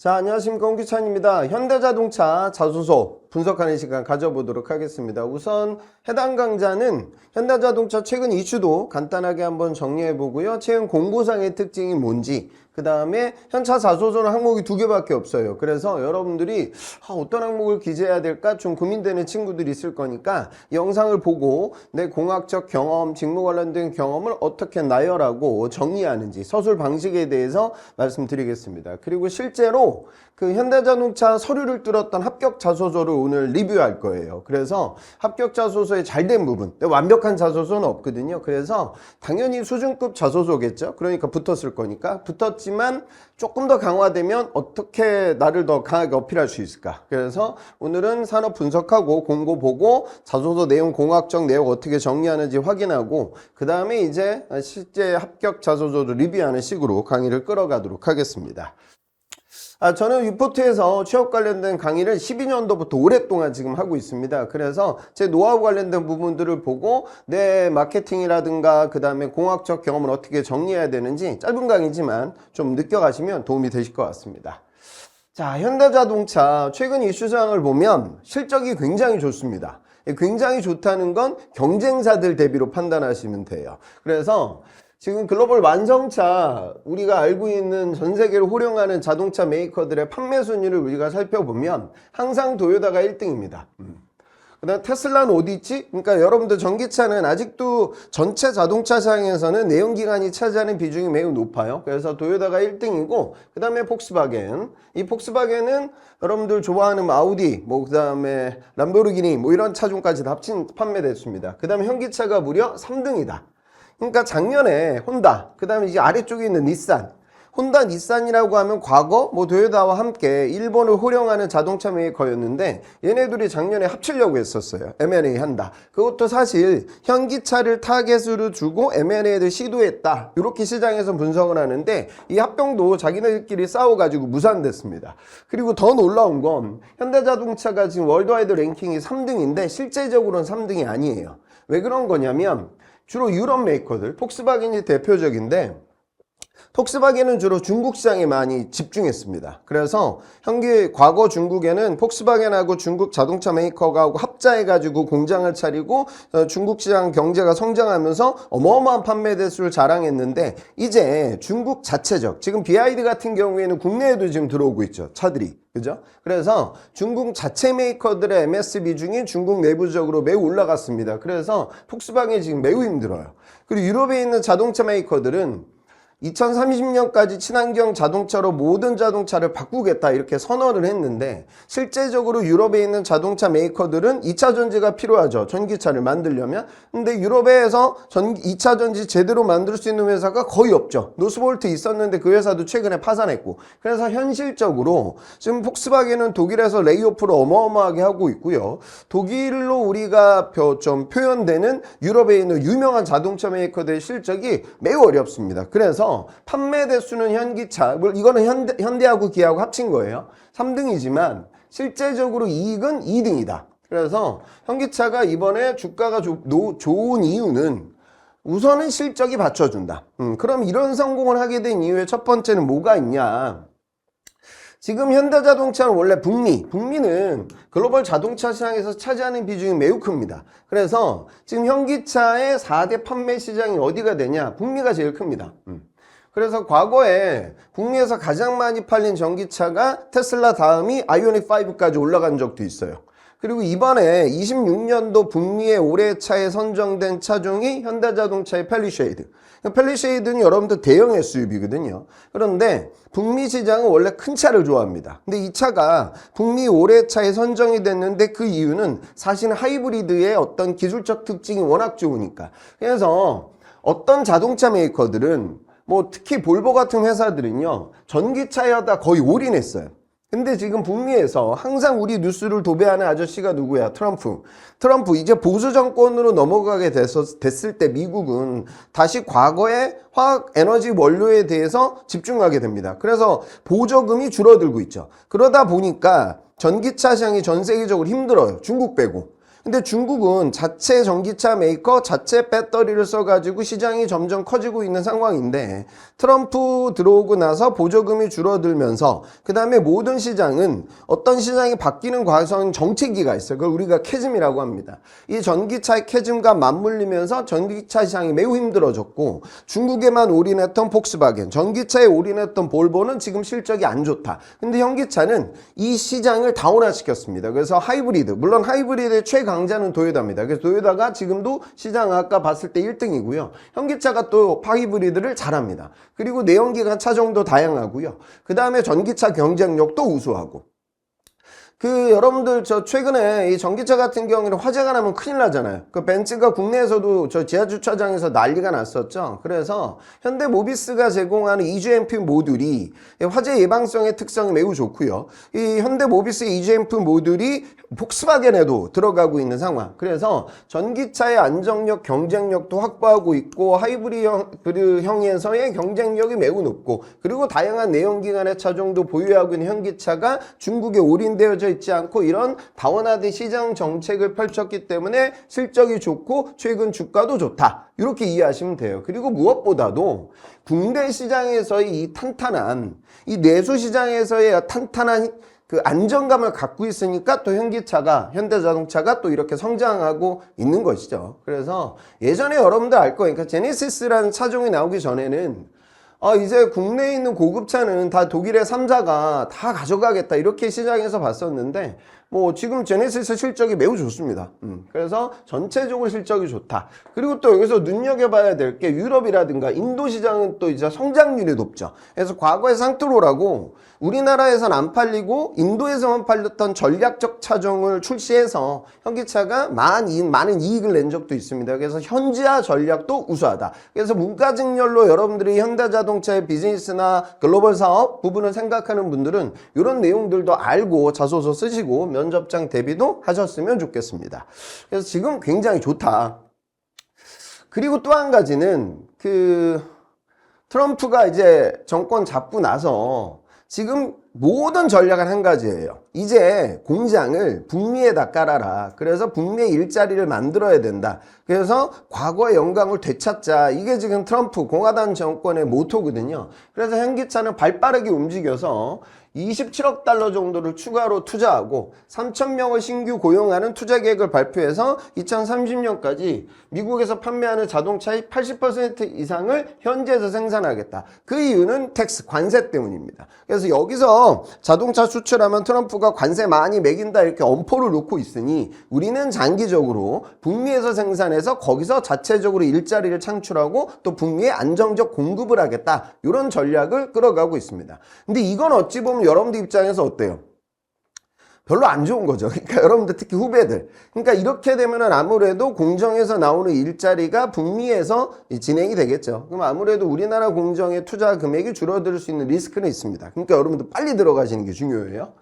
자, 안녕하십니까. 홍기찬입니다. 현대자동차 자소서 분석하는 시간 가져보도록 하겠습니다. 우선 해당 강좌는 현대자동차 최근 이슈도 간단하게 한번 정리해 보고요. 최근 공고상의 특징이 뭔지, 그 다음에 현차 자소서는 항목이 2개밖에 없어요. 그래서 여러분들이 어떤 항목을 기재해야 될까 좀 고민되는 친구들이 있을 거니까 이 영상을 보고 내 공학적 경험, 직무 관련된 경험을 어떻게 나열하고 정리하는지 서술 방식에 대해서 말씀드리겠습니다. 그리고 실제로 그 현대자동차 서류를 뚫었던 합격 자소서를 오늘 리뷰할 거예요. 그래서 합격 자소서의 잘된 부분, 완벽한 자소서는 없거든요. 그래서 당연히 수준급 자소서겠죠. 그러니까 붙었을 거니까. 붙었지만 조금 더 강화되면 어떻게 나를 더 강하게 어필할 수 있을까. 그래서 오늘은 산업 분석하고 공고 보고 자소서 내용, 공학적 내용 어떻게 정리하는지 확인하고 그 다음에 이제 실제 합격 자소서를 리뷰하는 식으로 강의를 끌어가도록 하겠습니다. 저는 위포트에서 취업 관련된 강의를 12년도부터 오랫동안 지금 하고 있습니다. 그래서 제 노하우 관련된 부분들을 보고 내 마케팅이라든가 그 다음에 공학적 경험을 어떻게 정리해야 되는지 짧은 강의지만 좀 느껴가시면 도움이 되실 것 같습니다. 자, 현대자동차 최근 이슈사항을 보면 실적이 굉장히 좋습니다. 굉장히 좋다는 건 경쟁사들 대비로 판단하시면 돼요. 그래서 지금 글로벌 완성차, 우리가 알고 있는 전 세계를 호령하는 자동차 메이커들의 판매 순위를 우리가 살펴보면 항상 도요타가 1등입니다. 그 다음 테슬라는 어디 있지? 그러니까 여러분들 전기차는 아직도 전체 자동차 시장에서는 내연기관이 차지하는 비중이 매우 높아요. 그래서 도요타가 1등이고 그 다음에 폭스바겐. 이 폭스바겐은 여러분들 좋아하는 아우디, 그 다음에 람보르기니 이런 차종까지 다 합친 판매됐습니다. 그 다음에 현기차가 무려 3등이다. 그러니까 작년에 혼다, 그 다음에 이제 아래쪽에 있는 닛산, 혼다, 닛산이라고 하면 과거 도요타와 함께 일본을 호령하는 자동차 메이커였는데 얘네들이 작년에 합치려고 했었어요. M&A 한다. 그것도 사실 현기차를 타겟으로 두고 M&A를 시도했다. 이렇게 시장에서 분석을 하는데 이 합병도 자기네들끼리 싸워가지고 무산됐습니다. 그리고 더 놀라운 건 현대자동차가 지금 월드와이드 랭킹이 3등인데 실제적으로는 3등이 아니에요. 왜 그런 거냐면 주로 유럽 메이커들, 폭스바겐이 대표적인데 폭스바겐은 주로 중국 시장에 많이 집중했습니다. 그래서 과거 중국에는 폭스바겐하고 중국 자동차 메이커가 합자해가지고 공장을 차리고 중국 시장 경제가 성장하면서 어마어마한 판매 대수를 자랑했는데 이제 중국 자체적, 지금 BYD 같은 경우에는 국내에도 지금 들어오고 있죠. 차들이. 그죠? 그래서 중국 자체 메이커들의 MS 비중이 중국 내부적으로 매우 올라갔습니다. 그래서 폭스바겐이 지금 매우 힘들어요. 그리고 유럽에 있는 자동차 메이커들은 2030년까지 친환경 자동차로 모든 자동차를 바꾸겠다 이렇게 선언을 했는데 실제적으로 유럽에 있는 자동차 메이커들은 2차 전지가 필요하죠. 전기차를 만들려면. 근데 유럽에서 2차 전지 제대로 만들 수 있는 회사가 거의 없죠. 노스볼트 있었는데 그 회사도 최근에 파산했고. 그래서 현실적으로 지금 폭스바겐은 독일에서 레이오프를 어마어마하게 하고 있고요. 독일로 우리가 좀 표현되는 유럽에 있는 유명한 자동차 메이커들의 실적이 매우 어렵습니다. 그래서 판매 대수는 현기차, 이거는 현대하고 기아하고 합친 거예요. 3등이지만 실제적으로 이익은 2등이다. 그래서 현기차가 이번에 주가가 좋은 이유는 우선은 실적이 받쳐준다. 그럼 이런 성공을 하게 된 이유의 첫 번째는 뭐가 있냐? 지금 현대자동차는 원래 북미는 글로벌 자동차 시장에서 차지하는 비중이 매우 큽니다. 그래서 지금 현기차의 4대 판매 시장이 어디가 되냐? 북미가 제일 큽니다. 그래서 과거에 북미에서 가장 많이 팔린 전기차가 테슬라 다음이 아이오닉 5까지 올라간 적도 있어요. 그리고 이번에 26년도 북미의 올해 차에 선정된 차종이 현대자동차의 팰리쉐이드. 팰리쉐이드는 여러분들 대형 SUV거든요. 그런데 북미 시장은 원래 큰 차를 좋아합니다. 근데 이 차가 북미 올해 차에 선정이 됐는데 그 이유는 사실은 하이브리드의 어떤 기술적 특징이 워낙 좋으니까. 그래서 어떤 자동차 메이커들은 특히 볼보 같은 회사들은요, 전기차에 하다 거의 올인했어요. 근데 지금 북미에서 항상 우리 뉴스를 도배하는 아저씨가 누구야? 트럼프 이제 보수 정권으로 넘어가게 됐을 때 미국은 다시 과거의 화학 에너지 원료에 대해서 집중하게 됩니다. 그래서 보조금이 줄어들고 있죠. 그러다 보니까 전기차 시장이 전 세계적으로 힘들어요. 중국 빼고. 근데 중국은 자체 전기차 메이커, 자체 배터리를 써가지고 시장이 점점 커지고 있는 상황인데 트럼프 들어오고 나서 보조금이 줄어들면서 그 다음에 모든 시장은 어떤 시장이 바뀌는 과정 정체기가 있어요. 그걸 우리가 캐즘이라고 합니다. 이 전기차의 캐즘과 맞물리면서 전기차 시장이 매우 힘들어졌고 중국에만 올인했던 폭스바겐, 전기차에 올인했던 볼보는 지금 실적이 안 좋다. 근데 현기차는 이 시장을 다운화시켰습니다. 그래서 하이브리드, 물론 하이브리드의 최강자는 도요타입니다. 그래서 도요타가 지금도 시장 아까 봤을 때 1등이고요. 현기차가 또 하이브리드를 잘합니다. 그리고 내연기관 차종도 다양하고요. 그 다음에 전기차 경쟁력도 우수하고. 여러분들 최근에 이 전기차 같은 경우에는 화재가 나면 큰일 나잖아요. 벤츠가 국내에서도 지하주차장에서 난리가 났었죠. 그래서 현대모비스가 제공하는 EGMP 모듈이 화재 예방성의 특성이 매우 좋고요. 이 현대모비스 EGMP 모듈이 폭스바겐에도 들어가고 있는 상황. 그래서 전기차의 안정력, 경쟁력도 확보하고 있고 하이브리드형에서의 경쟁력이 매우 높고 그리고 다양한 내연기관의 차종도 보유하고 있는 현기차가 중국에 올인되어져 있지 않고 이런 다원화된 시장 정책을 펼쳤기 때문에 실적이 좋고 최근 주가도 좋다. 이렇게 이해하시면 돼요. 그리고 무엇보다도 국내 시장에서의 이 탄탄한 이 내수 시장에서의 탄탄한 안정감을 갖고 있으니까 또 현대자동차가 또 이렇게 성장하고 있는 것이죠. 그래서 예전에 여러분들 알 거예요. 그러니까 제네시스라는 차종이 나오기 전에는 이제 국내에 있는 고급차는 다 독일의 3사가 다 가져가겠다 이렇게 시장에서 봤었는데 지금 제네시스 실적이 매우 좋습니다. 그래서 전체적으로 실적이 좋다. 그리고 또 여기서 눈여겨봐야 될 게 유럽이라든가 인도 시장은 또 이제 성장률이 높죠. 그래서 과거에 상트로라고 우리나라에선 안 팔리고 인도에서만 팔렸던 전략적 차종을 출시해서 현기차가 많은 이익을 낸 적도 있습니다. 그래서 현지화 전략도 우수하다. 그래서 문가증렬로 여러분들이 현대자동차의 비즈니스나 글로벌 사업 부분을 생각하는 분들은 이런 내용들도 알고 자소서 쓰시고 면접장 대비도 하셨으면 좋겠습니다. 그래서 지금 굉장히 좋다. 그리고 또 한 가지는 트럼프가 이제 정권 잡고 나서 지금 모든 전략은 한 가지예요. 이제 공장을 북미에다 깔아라. 그래서 북미의 일자리를 만들어야 된다. 그래서 과거의 영광을 되찾자. 이게 지금 트럼프 공화당 정권의 모토거든요. 그래서 현기차는 발빠르게 움직여서 27억 달러 정도를 추가로 투자하고 3,000명을 신규 고용하는 투자 계획을 발표해서 2030년까지 미국에서 판매하는 자동차의 80% 이상을 현지에서 생산하겠다. 그 이유는 관세 때문입니다. 그래서 여기서 자동차 수출하면 트럼프가 관세 많이 매긴다 이렇게 엄포를 놓고 있으니 우리는 장기적으로 북미에서 생산해서 거기서 자체적으로 일자리를 창출하고 또 북미에 안정적 공급을 하겠다. 이런 전략을 끌어가고 있습니다. 근데 이건 어찌 보면 여러분들 입장에서 어때요? 별로 안 좋은 거죠. 그러니까 여러분들 특히 후배들. 그러니까 이렇게 되면은 아무래도 공정에서 나오는 일자리가 북미에서 진행이 되겠죠. 그럼 아무래도 우리나라 공정의 투자 금액이 줄어들 수 있는 리스크는 있습니다. 그러니까 여러분들 빨리 들어가시는 게 중요해요.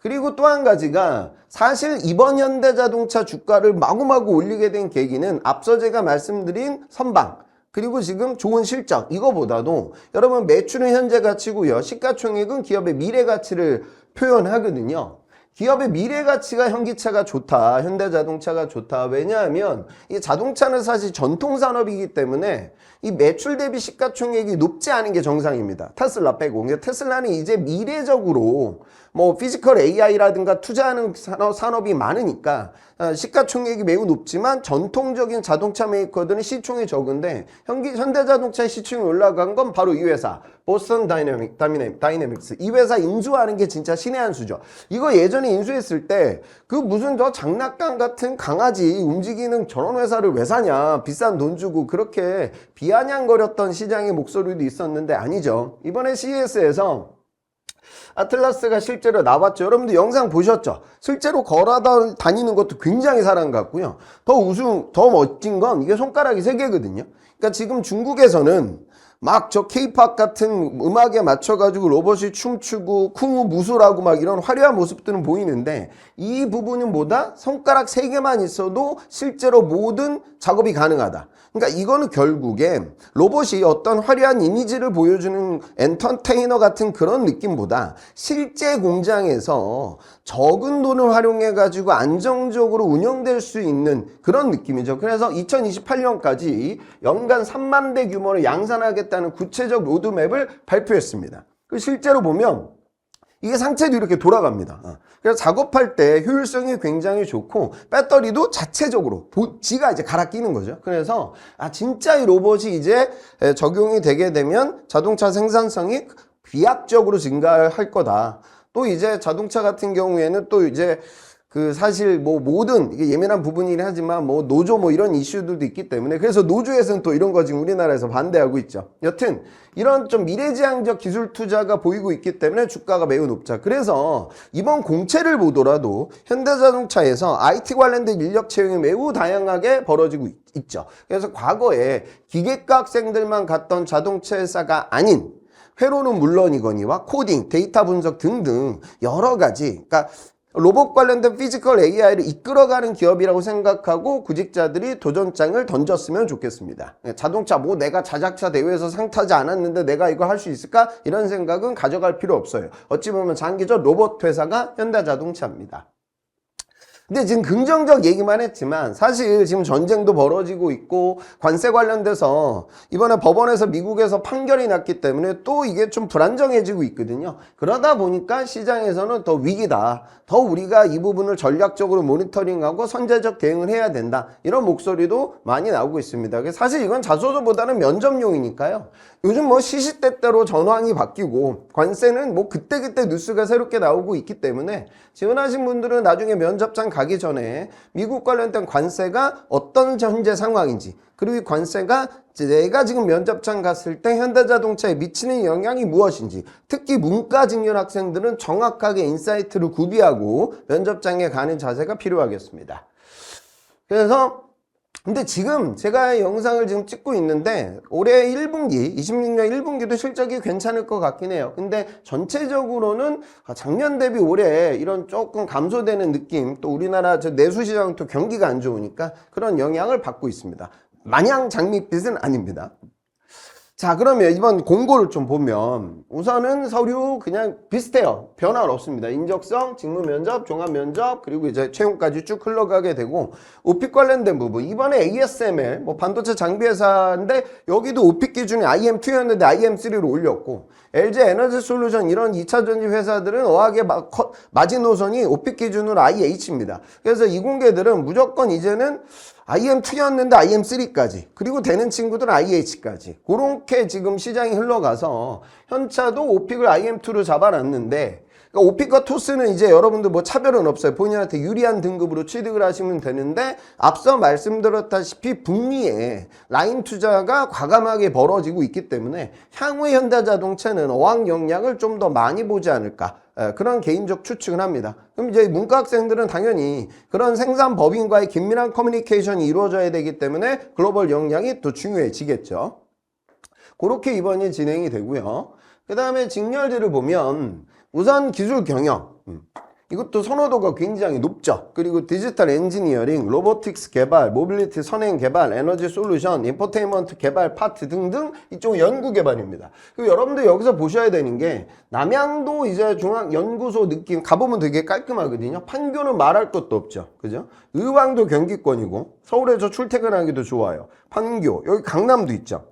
그리고 또 한 가지가 사실 이번 현대자동차 주가를 마구마구 올리게 된 계기는 앞서 제가 말씀드린 선방 그리고 지금 좋은 실적 이거보다도 여러분 매출은 현재 가치고요. 시가총액은 기업의 미래 가치를 표현하거든요. 기업의 미래 가치가 현기차가 좋다. 현대자동차가 좋다. 왜냐하면 이 자동차는 사실 전통 산업이기 때문에 이 매출 대비 시가총액이 높지 않은 게 정상입니다. 테슬라 빼고. 테슬라는 이제 미래적으로 피지컬 AI라든가 투자하는 산업이 많으니까 시가총액이 매우 높지만 전통적인 자동차 메이커들은 시총이 적은데 현대자동차의 시총이 올라간 건 바로 이 회사 보스턴 다이내믹스 이 회사 인수하는 게 진짜 신의 한 수죠. 이거 예전에 인수했을 때 무슨 장난감 같은 강아지 움직이는 저런 회사를 왜 사냐 비싼 돈 주고 그렇게 비아냥거렸던 시장의 목소리도 있었는데 아니죠. 이번에 CES에서 아틀라스가 실제로 나왔죠. 여러분들 영상 보셨죠? 실제로 걸어 다니는 것도 굉장히 사람 같고요. 더 멋진 건 이게 손가락이 3개거든요. 그러니까 지금 중국에서는 막 저 케이팝 같은 음악에 맞춰가지고 로봇이 춤추고 쿵우 무술하고 막 이런 화려한 모습들은 보이는데 이 부분은 뭐다? 손가락 3개만 있어도 실제로 모든 작업이 가능하다. 그러니까 이거는 결국에 로봇이 어떤 화려한 이미지를 보여주는 엔터테이너 같은 그런 느낌보다 실제 공장에서 적은 돈을 활용해 가지고 안정적으로 운영될 수 있는 그런 느낌이죠. 그래서 2028년까지 연간 3만 대 규모로 양산하겠다는 구체적 로드맵을 발표했습니다. 실제로 보면 이게 상체도 이렇게 돌아갑니다. 그래서 작업할 때 효율성이 굉장히 좋고 배터리도 자체적으로 지가 이제 갈아 끼는 거죠. 그래서 진짜 이 로봇이 이제 적용이 되게 되면 자동차 생산성이 비약적으로 증가할 거다. 또 이제 자동차 같은 경우에는 또 이제 사실 모든 이게 예민한 부분이긴 하지만 노조 이런 이슈들도 있기 때문에 그래서 노조에서는 또 이런 거 지금 우리나라에서 반대하고 있죠. 여튼 이런 좀 미래지향적 기술 투자가 보이고 있기 때문에 주가가 매우 높죠. 그래서 이번 공채를 보더라도 현대자동차에서 IT 관련된 인력 채용이 매우 다양하게 벌어지고 있죠. 그래서 과거에 기계과 학생들만 갔던 자동차 회사가 아닌 회로는 물론이거니와 코딩, 데이터 분석 등등 여러 가지 그러니까 로봇 관련된 피지컬 AI를 이끌어가는 기업이라고 생각하고 구직자들이 도전장을 던졌으면 좋겠습니다. 자동차 내가 자작차 대회에서 상 타지 않았는데 내가 이거 할 수 있을까? 이런 생각은 가져갈 필요 없어요. 어찌 보면 장기적 로봇 회사가 현대자동차입니다. 근데 지금 긍정적 얘기만 했지만 사실 지금 전쟁도 벌어지고 있고 관세 관련돼서 이번에 법원에서 미국에서 판결이 났기 때문에 또 이게 좀 불안정해지고 있거든요. 그러다 보니까 시장에서는 더 위기다. 더 우리가 이 부분을 전략적으로 모니터링하고 선제적 대응을 해야 된다. 이런 목소리도 많이 나오고 있습니다. 사실 이건 자소서보다는 면접용이니까요. 요즘 시시때때로 전황이 바뀌고 관세는 그때그때 뉴스가 새롭게 나오고 있기 때문에 지원하신 분들은 나중에 면접장 가기 전에 미국 관련된 관세가 어떤 현재 상황인지 그리고 이 관세가 내가 지금 면접장 갔을 때 현대자동차에 미치는 영향이 무엇인지 특히 문과 직렬 학생들은 정확하게 인사이트를 구비하고 면접장에 가는 자세가 필요하겠습니다. 그래서 근데 지금 제가 영상을 지금 찍고 있는데 올해 1분기, 26년 1분기도 실적이 괜찮을 것 같긴 해요. 근데 전체적으로는 작년 대비 올해 이런 조금 감소되는 느낌, 또 우리나라 내수시장 또 경기가 안 좋으니까 그런 영향을 받고 있습니다. 마냥 장밋빛은 아닙니다. 자, 그러면 이번 공고를 좀 보면 우선은 서류 그냥 비슷해요. 변화는 없습니다. 인적성, 직무면접, 종합면접, 그리고 이제 채용까지 쭉 흘러가게 되고 오픽 관련된 부분. 이번에 ASML, 반도체 장비회사인데 여기도 오픽 기준이 IM2였는데 IM3로 올렸고 LG 에너지 솔루션 이런 2차 전지 회사들은 어하게 마지노선이 오픽 기준으로 IH입니다. 그래서 이 공개들은 무조건 이제는 IM2였는데 IM3까지 그리고 되는 친구들은 IH까지 그렇게 지금 시장이 흘러가서 현차도 오픽을 IM2로 잡아놨는데 그러니까 오픽과 토스는 이제 여러분들 차별은 없어요. 본인한테 유리한 등급으로 취득을 하시면 되는데 앞서 말씀드렸다시피 북미에 라인 투자가 과감하게 벌어지고 있기 때문에 향후 현대자동차는 어학 역량을 좀 더 많이 보지 않을까 그런 개인적 추측을 합니다. 그럼 이제 문과 학생들은 당연히 그런 생산 법인과의 긴밀한 커뮤니케이션이 이루어져야 되기 때문에 글로벌 역량이 또 중요해지겠죠. 그렇게 이번이 진행이 되고요. 그 다음에 직렬들을 보면 우선 기술 경영 이것도 선호도가 굉장히 높죠. 그리고 디지털 엔지니어링, 로보틱스 개발, 모빌리티 선행 개발, 에너지 솔루션, 인포테인먼트 개발 파트 등등 이쪽 연구 개발입니다. 그리고 여러분들 여기서 보셔야 되는 게 남양도 이제 중앙연구소 느낌 가보면 되게 깔끔하거든요. 판교는 말할 것도 없죠. 그죠? 의왕도 경기권이고 서울에서 출퇴근하기도 좋아요. 판교, 여기 강남도 있죠.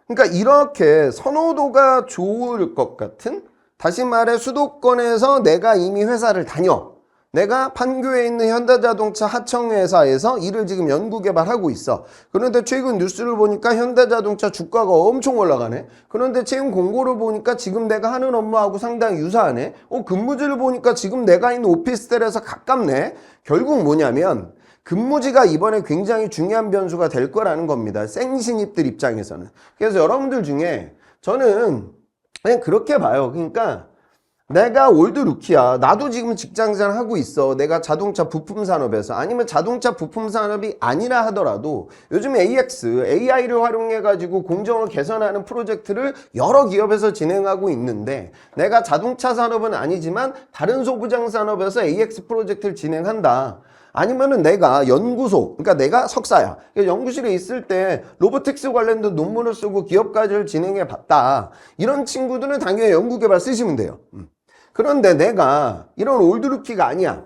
그러니까 이렇게 선호도가 좋을 것 같은 다시 말해 수도권에서 내가 이미 회사를 다녀. 내가 판교에 있는 현대자동차 하청회사에서 일을 지금 연구개발하고 있어. 그런데 최근 뉴스를 보니까 현대자동차 주가가 엄청 올라가네. 그런데 채용 공고를 보니까 지금 내가 하는 업무하고 상당히 유사하네. 근무지를 보니까 지금 내가 있는 오피스텔에서 가깝네. 결국 뭐냐면 근무지가 이번에 굉장히 중요한 변수가 될 거라는 겁니다. 생신입들 입장에서는. 그래서 여러분들 중에 저는 그냥 그렇게 봐요. 그러니까 내가 올드 루키야. 나도 지금 직장생활 하고 있어. 내가 자동차 부품 산업에서 아니면 자동차 부품 산업이 아니라 하더라도 요즘 AX, AI를 활용해 가지고 공정을 개선하는 프로젝트를 여러 기업에서 진행하고 있는데 내가 자동차 산업은 아니지만 다른 소부장 산업에서 AX 프로젝트를 진행한다. 아니면은 내가 연구소, 그러니까 내가 석사야. 연구실에 있을 때 로보틱스 관련된 논문을 쓰고 기업 과제를 진행해 봤다. 이런 친구들은 당연히 연구개발 쓰시면 돼요. 그런데 내가 이런 올드루키가 아니야.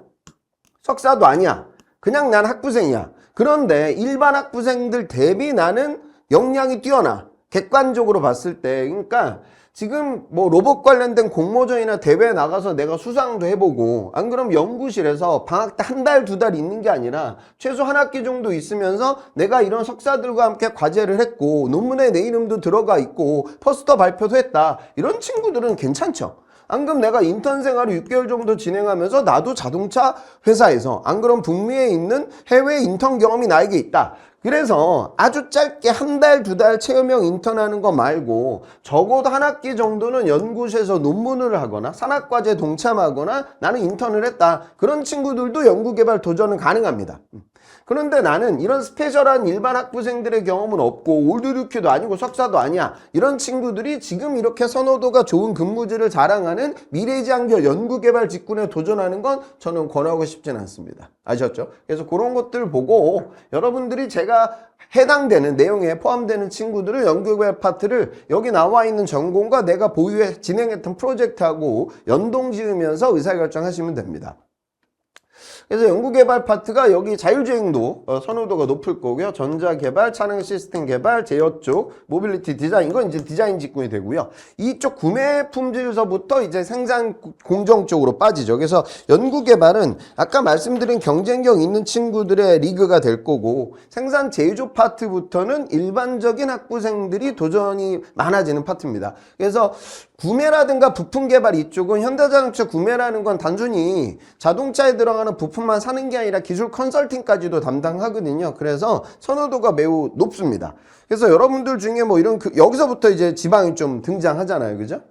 석사도 아니야. 그냥 난 학부생이야. 그런데 일반 학부생들 대비 나는 역량이 뛰어나. 객관적으로 봤을 때. 그러니까 지금 뭐 로봇 관련된 공모전이나 대회에 나가서 내가 수상도 해보고 안 그럼 연구실에서 방학 때 한 달, 두 달 있는 게 아니라 최소 한 학기 정도 있으면서 내가 이런 석사들과 함께 과제를 했고 논문에 내 이름도 들어가 있고 포스터 발표도 했다. 이런 친구들은 괜찮죠. 안 그럼 내가 인턴 생활을 6개월 정도 진행하면서 나도 자동차 회사에서 안 그럼 북미에 있는 해외 인턴 경험이 나에게 있다. 그래서 아주 짧게 한 달, 두 달 체험형 인턴하는 거 말고 적어도 한 학기 정도는 연구실에서 논문을 하거나 산학과제에 동참하거나 나는 인턴을 했다. 그런 친구들도 연구개발 도전은 가능합니다. 그런데 나는 이런 스페셜한 일반 학부생들의 경험은 없고 올드루키도 아니고 석사도 아니야. 이런 친구들이 지금 이렇게 선호도가 좋은 근무지를 자랑하는 미래지향적 연구개발 직군에 도전하는 건 저는 권하고 싶진 않습니다. 아셨죠? 그래서 그런 것들 보고 여러분들이 제가 해당되는 내용에 포함되는 친구들은 연구개발 파트를 여기 나와 있는 전공과 내가 보유해 진행했던 프로젝트하고 연동 지으면서 의사결정하시면 됩니다. 그래서 연구개발 파트가 여기 자율주행도 선호도가 높을 거고요. 전자개발, 차량 시스템 개발, 제어 쪽, 모빌리티 디자인, 이건 이제 디자인 직군이 되고요. 이쪽 구매 품질서부터 이제 생산 공정 쪽으로 빠지죠. 그래서 연구개발은 아까 말씀드린 경쟁력 있는 친구들의 리그가 될 거고 생산 제조 파트부터는 일반적인 학부생들이 도전이 많아지는 파트입니다. 그래서 구매라든가 부품 개발 이쪽은 현대자동차 구매라는 건 단순히 자동차에 들어가는 부품만 사는 게 아니라 기술 컨설팅까지도 담당하거든요. 그래서 선호도가 매우 높습니다. 그래서 여러분들 중에 뭐 이런 여기서부터 이제 지방이 좀 등장하잖아요. 그죠?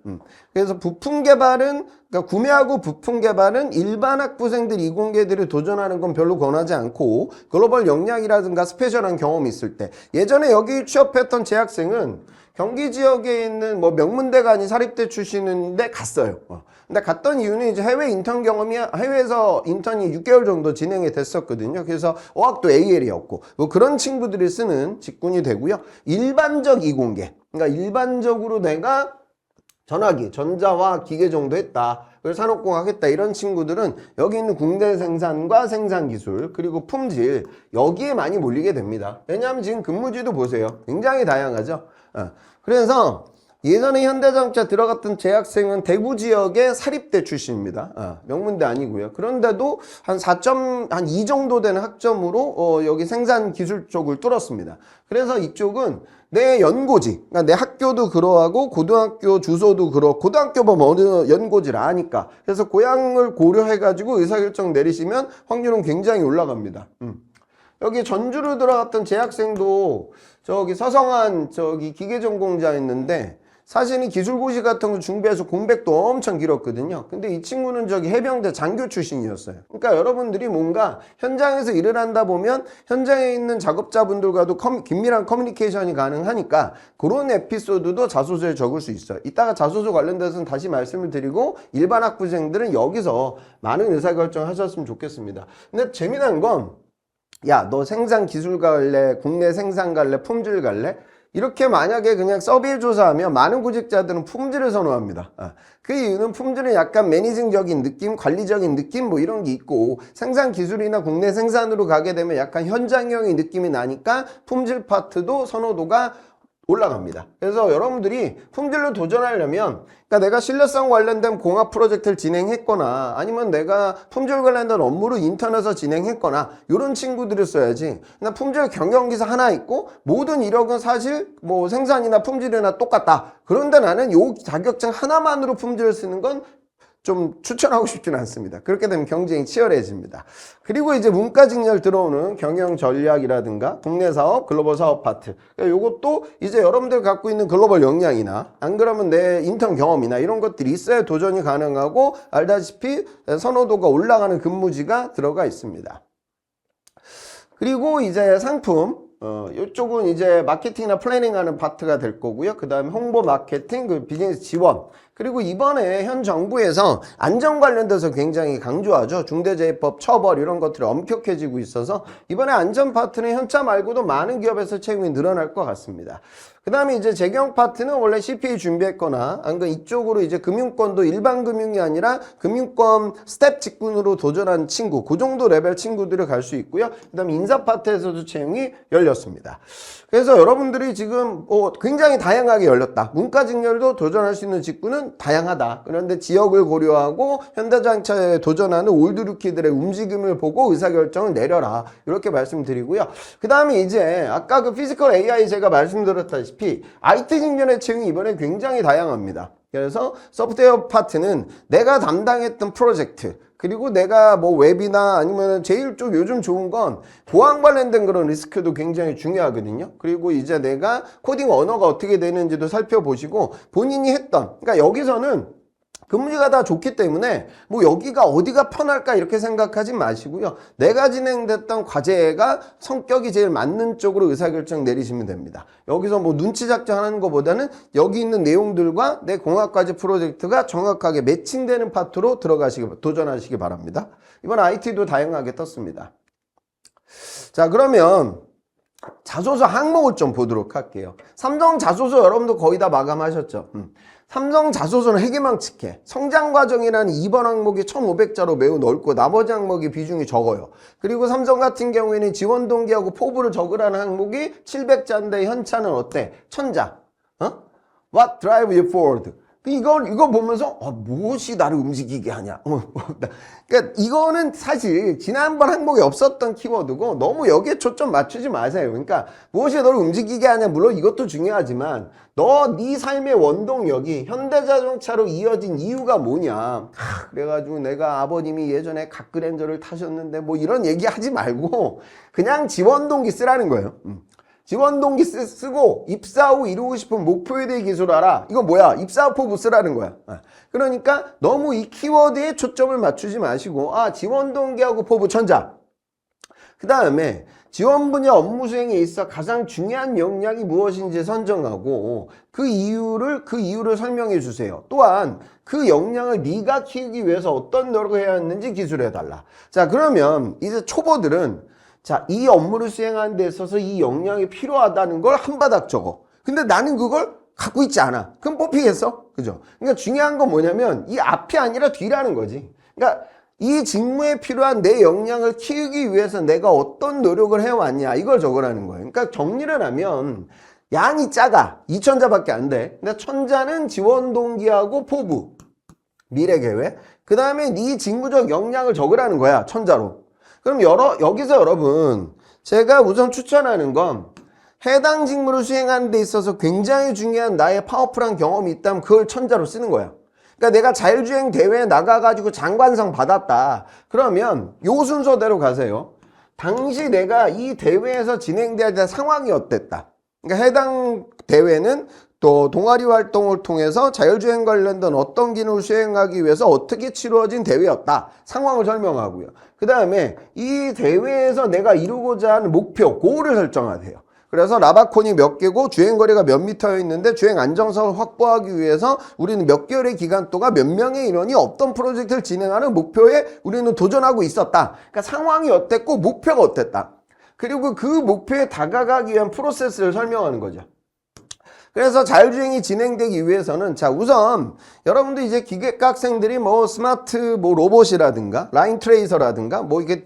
그래서 부품 개발은 그러니까 구매하고 부품 개발은 일반 학부생들 이공계들이 도전하는 건 별로 권하지 않고 글로벌 역량이라든가 스페셜한 경험이 있을 때 예전에 여기 취업했던 재학생은 경기 지역에 있는 뭐 명문대가 아닌 사립대 출신인데 갔어요. 근데 갔던 이유는 이제 해외 인턴 경험이 해외에서 인턴이 6개월 정도 진행이 됐었거든요. 그래서 어학도 AL이었고 뭐 그런 친구들이 쓰는 직군이 되고요. 일반적 이공계. 그러니까 일반적으로 내가 전화기, 전자와 기계 정도 했다. 그래서 산업공학 했다. 이런 친구들은 여기 있는 국내 생산과 생산기술 그리고 품질 여기에 많이 몰리게 됩니다. 왜냐하면 지금 근무지도 보세요. 굉장히 다양하죠. 그래서 예전에 현대자동차 들어갔던 재학생은 대구 지역의 사립대 출신입니다. 명문대 아니고요. 그런데도 한 2 정도 되는 학점으로 여기 생산기술 쪽을 뚫었습니다. 그래서 이쪽은 내 연고지, 그러니까 내 학교도 그러하고 고등학교 주소도 고등학교 보면 어느 연고지를 아니까. 그래서 고향을 고려해가지고 의사결정 내리시면 확률은 굉장히 올라갑니다. 여기 전주로 들어갔던 재학생도 저기 서성한 저기 기계전공자 있는데 사실은 기술고시 같은 거 준비해서 공백도 엄청 길었거든요. 근데 이 친구는 저기 해병대 장교 출신이었어요. 그러니까 여러분들이 뭔가 현장에서 일을 한다 보면 현장에 있는 작업자분들과도 긴밀한 커뮤니케이션이 가능하니까 그런 에피소드도 자소서에 적을 수 있어요. 이따가 자소서 관련돼서는 다시 말씀을 드리고 일반 학부생들은 여기서 많은 의사결정 하셨으면 좋겠습니다. 근데 재미난 건 야, 너 생산 기술 갈래? 국내 생산 갈래? 품질 갈래? 이렇게 만약에 그냥 서비스 조사하면 많은 구직자들은 품질을 선호합니다. 그 이유는 품질은 약간 매니징적인 느낌, 관리적인 느낌 뭐 이런 게 있고 생산 기술이나 국내 생산으로 가게 되면 약간 현장형의 느낌이 나니까 품질 파트도 선호도가 올라갑니다. 그래서 여러분들이 품질로 도전하려면 그러니까 내가 신뢰성 관련된 공학 프로젝트를 진행했거나 아니면 내가 품질 관련된 업무를 인턴에서 진행했거나 이런 친구들을 써야지. 그냥 품질 경영기사 하나 있고 모든 이력은 사실 뭐 생산이나 품질이나 똑같다. 그런데 나는 요 자격증 하나만으로 품질을 쓰는 건 좀 추천하고 싶지는 않습니다. 그렇게 되면 경쟁이 치열해집니다. 그리고 이제 문과 직렬 들어오는 경영 전략이라든가 국내 사업, 글로벌 사업 파트. 그러니까 요것도 이제 여러분들 갖고 있는 글로벌 역량이나 안 그러면 내 인턴 경험이나 이런 것들이 있어야 도전이 가능하고 알다시피 선호도가 올라가는 근무지가 들어가 있습니다. 그리고 이제 상품. 이쪽은 이제 마케팅이나 플래닝 하는 파트가 될 거고요. 그 다음에 홍보 마케팅, 그 비즈니스 지원. 그리고 이번에 현 정부에서 안전 관련돼서 굉장히 강조하죠. 중대재해법 처벌 이런 것들이 엄격해지고 있어서 이번에 안전 파트는 현차 말고도 많은 기업에서 채용이 늘어날 것 같습니다. 그 다음에 이제 재경 파트는 원래 CPA 준비했거나 아니면 이쪽으로 이제 금융권도 일반 금융이 아니라 금융권 스텝 직군으로 도전한 친구, 그 정도 레벨 친구들이 갈 수 있고요. 그 다음에 인사 파트에서도 채용이 열렸습니다. 그래서 여러분들이 지금 굉장히 다양하게 열렸다. 문과 직렬도 도전할 수 있는 직군은 다양하다. 그런데 지역을 고려하고 현대자동차에 도전하는 올드루키들의 움직임을 보고 의사결정을 내려라. 이렇게 말씀드리고요. 그 다음에 이제 아까 그 피지컬 AI 제가 말씀드렸다시피 IT 직렬의 채용이 이번에 굉장히 다양합니다. 그래서 소프트웨어 파트는 내가 담당했던 프로젝트 그리고 내가 뭐 웹이나 아니면 제일 좀 요즘 좋은 건 보안 관련된 그런 리스크도 굉장히 중요하거든요. 그리고 이제 내가 코딩 언어가 어떻게 되는지도 살펴보시고 본인이 했던 그러니까 여기서는 근무지가 다 좋기 때문에 뭐 여기가 어디가 편할까 이렇게 생각하지 마시고요. 내가 진행됐던 과제가 성격이 제일 맞는 쪽으로 의사결정 내리시면 됩니다. 여기서 뭐 눈치 작전하는 것보다는 여기 있는 내용들과 내 공학과제 프로젝트가 정확하게 매칭되는 파트로 도전하시기 바랍니다. 이번 IT도 다양하게 떴습니다. 자, 그러면 자소서 항목을 좀 보도록 할게요. 삼성 자소서 여러분도 거의 다 마감하셨죠? 삼성 자소서는 해계망측해. 성장과정이라는 2번 항목이 1500자로 매우 넓고 나머지 항목이 비중이 적어요. 그리고 삼성 같은 경우에는 지원 동기하고 포부를 적으라는 항목이 700자인데 현차는 어때? 1000자. What drive you forward? 이거 보면서 무엇이 나를 움직이게 하냐. 그러니까 이거는 사실 지난번 항목에 없었던 키워드고 너무 여기에 초점 맞추지 마세요. 그러니까 무엇이 너를 움직이게 하냐. 물론 이것도 중요하지만 네 삶의 원동력이 현대자동차로 이어진 이유가 뭐냐. 그래가지고 내가 아버님이 예전에 갓그랜저를 타셨는데 뭐 이런 얘기 하지 말고 그냥 지원 동기 쓰라는 거예요. 지원 동기 쓰고 입사 후 이루고 싶은 목표에 대해 기술하라. 이거 뭐야? 입사 후 포부 쓰라는 거야. 그러니까 너무 이 키워드에 초점을 맞추지 마시고 지원 동기하고 포부 천자. 그 다음에 지원 분야 업무 수행에 있어 가장 중요한 역량이 무엇인지 선정하고 그 이유를 설명해 주세요. 또한 그 역량을 네가 키우기 위해서 어떤 노력을 해야 했는지 기술해 달라. 자, 그러면 이제 초보들은 이 업무를 수행하는 데 있어서 이 역량이 필요하다는 걸 한 바닥 적어. 근데 나는 그걸 갖고 있지 않아. 그럼 뽑히겠어? 그죠? 그러니까 중요한 건 뭐냐면 이 앞이 아니라 뒤라는 거지. 그러니까 이 직무에 필요한 내 역량을 키우기 위해서 내가 어떤 노력을 해왔냐 이걸 적으라는 거예요. 그러니까 정리를 하면 양이 작아. 2000자밖에 안 돼. 근데 1000자는 지원 동기하고 포부, 미래 계획. 그 다음에 네 직무적 역량을 적으라는 거야. 1000자로. 그럼 여기서 여러분 제가 우선 추천하는 건 해당 직무를 수행하는 데 있어서 굉장히 중요한 나의 파워풀한 경험이 있다면 그걸 1000자로 쓰는 거야. 그러니까 내가 자율주행 대회에 나가가지고 장관상 받았다. 그러면 요 순서대로 가세요. 당시 내가 이 대회에서 진행될 때 상황이 어땠다. 그러니까 해당 대회는 또 동아리 활동을 통해서 자율주행 관련된 어떤 기능을 수행하기 위해서 어떻게 치루어진 대회였다. 상황을 설명하고요. 그 다음에 이 대회에서 내가 이루고자 하는 목표, 고를 설정하세요. 그래서 라바콘이 몇 개고 주행거리가 몇 미터에 있는데 주행 안정성을 확보하기 위해서 우리는 몇 개월의 기간 동안 몇 명의 인원이 어떤 프로젝트를 진행하는 목표에 우리는 도전하고 있었다. 그러니까 상황이 어땠고 목표가 어땠다. 그리고 그 목표에 다가가기 위한 프로세스를 설명하는 거죠. 그래서 자율주행이 진행되기 위해서는 우선 여러분들 이제 기계과 학생들이 뭐 스마트 로봇이라든가 라인 트레이서라든가 이게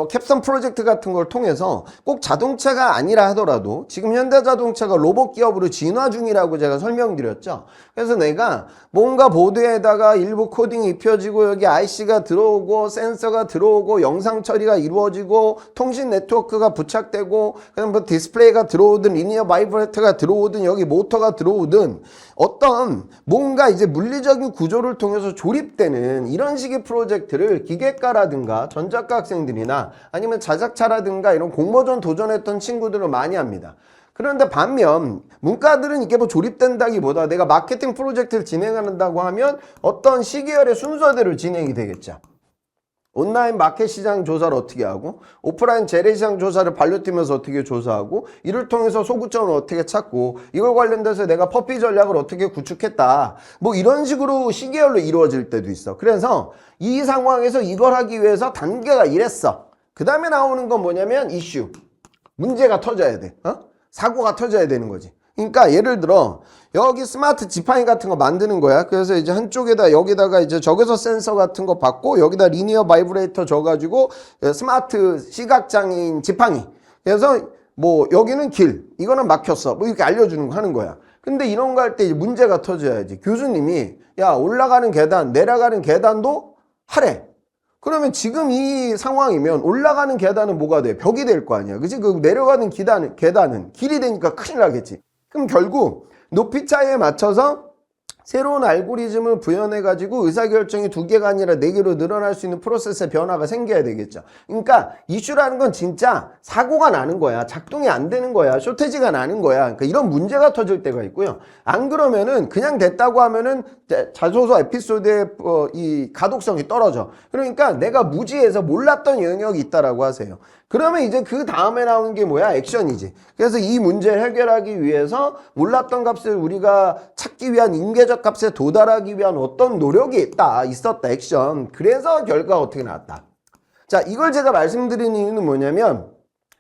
캡선 프로젝트 같은 걸 통해서 꼭 자동차가 아니라 하더라도 지금 현대자동차가 로봇 기업으로 진화 중이라고 제가 설명드렸죠. 그래서 내가 뭔가 보드에다가 일부 코딩이 입혀지고 여기 IC가 들어오고 센서가 들어오고 영상 처리가 이루어지고 통신 네트워크가 부착되고 그다음 디스플레이가 들어오든 리니어 바이브레이터가 들어오든 여기 모터 문서가 들어오든 어떤 뭔가 이제 물리적인 구조를 통해서 조립되는 이런 식의 프로젝트를 기계과라든가 전작과 학생들이나 아니면 자작차라든가 이런 공모전 도전했던 친구들은 많이 합니다. 그런데 반면 문과들은 이게 뭐 조립된다기보다 내가 마케팅 프로젝트를 진행한다고 하면 어떤 시계열의 순서대로 진행이 되겠죠. 온라인 마켓 시장 조사를 어떻게 하고 오프라인 재래시장 조사를 반려팀에서 어떻게 조사하고 이를 통해서 소구점을 어떻게 찾고 이걸 관련돼서 내가 퍼피 전략을 어떻게 구축했다 뭐 이런 식으로 시계열로 이루어질 때도 있어. 그래서 이 상황에서 이걸 하기 위해서 단계가 이랬어. 그 다음에 나오는 건 뭐냐면 이슈, 문제가 터져야 돼. 사고가 터져야 되는 거지. 그러니까 예를 들어 여기 스마트 지팡이 같은 거 만드는 거야. 그래서 이제 한쪽에다 여기다가 이제 적외선 센서 같은 거 받고 여기다 리니어 바이브레이터 줘가지고 스마트 시각장애인 지팡이. 그래서 뭐 여기는 길, 이거는 막혔어. 뭐 이렇게 알려주는 거 하는 거야. 근데 이런 거 할 때 문제가 터져야지. 교수님이 야 올라가는 계단, 내려가는 계단도 하래. 그러면 지금 이 상황이면 올라가는 계단은 뭐가 돼? 벽이 될 거 아니야. 그치? 그 내려가는 계단은 길이 되니까 큰일 나겠지. 그럼 결국 높이 차이에 맞춰서 새로운 알고리즘을 구현해가지고 의사결정이 2개가 아니라 4개로 늘어날 수 있는 프로세스의 변화가 생겨야 되겠죠. 그러니까 이슈라는 건 진짜 사고가 나는 거야. 작동이 안 되는 거야. 쇼테지가 나는 거야. 그러니까 이런 문제가 터질 때가 있고요. 안 그러면은 그냥 됐다고 하면은 자소서 에피소드의 이 가독성이 떨어져. 그러니까 내가 무지해서 몰랐던 영역이 있다라고 하세요. 그러면 이제 그 다음에 나오는 게 뭐야? 액션이지. 그래서 이 문제를 해결하기 위해서 몰랐던 값을 우리가 찾기 위한 인계적 값에 도달하기 위한 어떤 노력이 있었다. 액션. 그래서 결과가 어떻게 나왔다. 자, 이걸 제가 말씀드리는 이유는 뭐냐면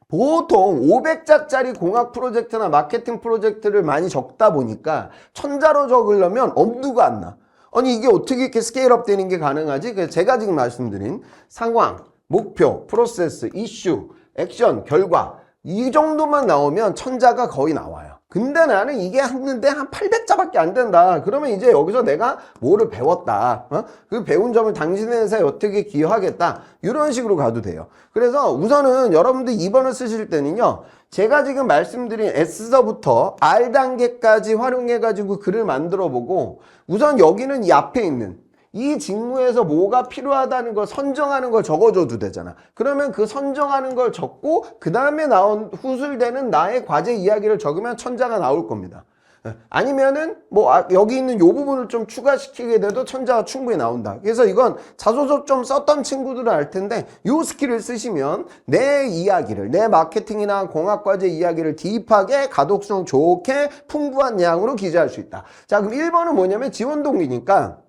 보통 500자짜리 공학 프로젝트나 마케팅 프로젝트를 많이 적다 보니까 1000자로 적으려면 엄두가 안 나. 아니 이게 어떻게 이렇게 스케일업 되는 게 가능하지? 그래서 제가 지금 말씀드린 상황, 목표, 프로세스, 이슈, 액션, 결과 이 정도만 나오면 1000자가 거의 나와요. 근데 나는 이게 했는데 한 800자밖에 안 된다. 그러면 이제 여기서 내가 뭐를 배웠다. 그 배운 점을 당신의 회사에 어떻게 기여하겠다. 이런 식으로 가도 돼요. 그래서 우선은 여러분들 2번을 쓰실 때는요. 제가 지금 말씀드린 S서부터 R 단계까지 활용해가지고 글을 만들어 보고 우선 여기는 이 앞에 있는 이 직무에서 뭐가 필요하다는 걸 선정하는 걸 적어줘도 되잖아. 그러면 그 선정하는 걸 적고 그 다음에 나온 후술되는 나의 과제 이야기를 적으면 1000자가 나올 겁니다. 아니면은 뭐 여기 있는 요 부분을 좀 추가시키게 돼도 1000자가 충분히 나온다. 그래서 이건 자소서 좀 썼던 친구들은 알 텐데 요 스킬을 쓰시면 내 이야기를 내 마케팅이나 공학과제 이야기를 딥하게 가독성 좋게 풍부한 양으로 기재할 수 있다. 자 그럼 1번은 뭐냐면 지원 동기니까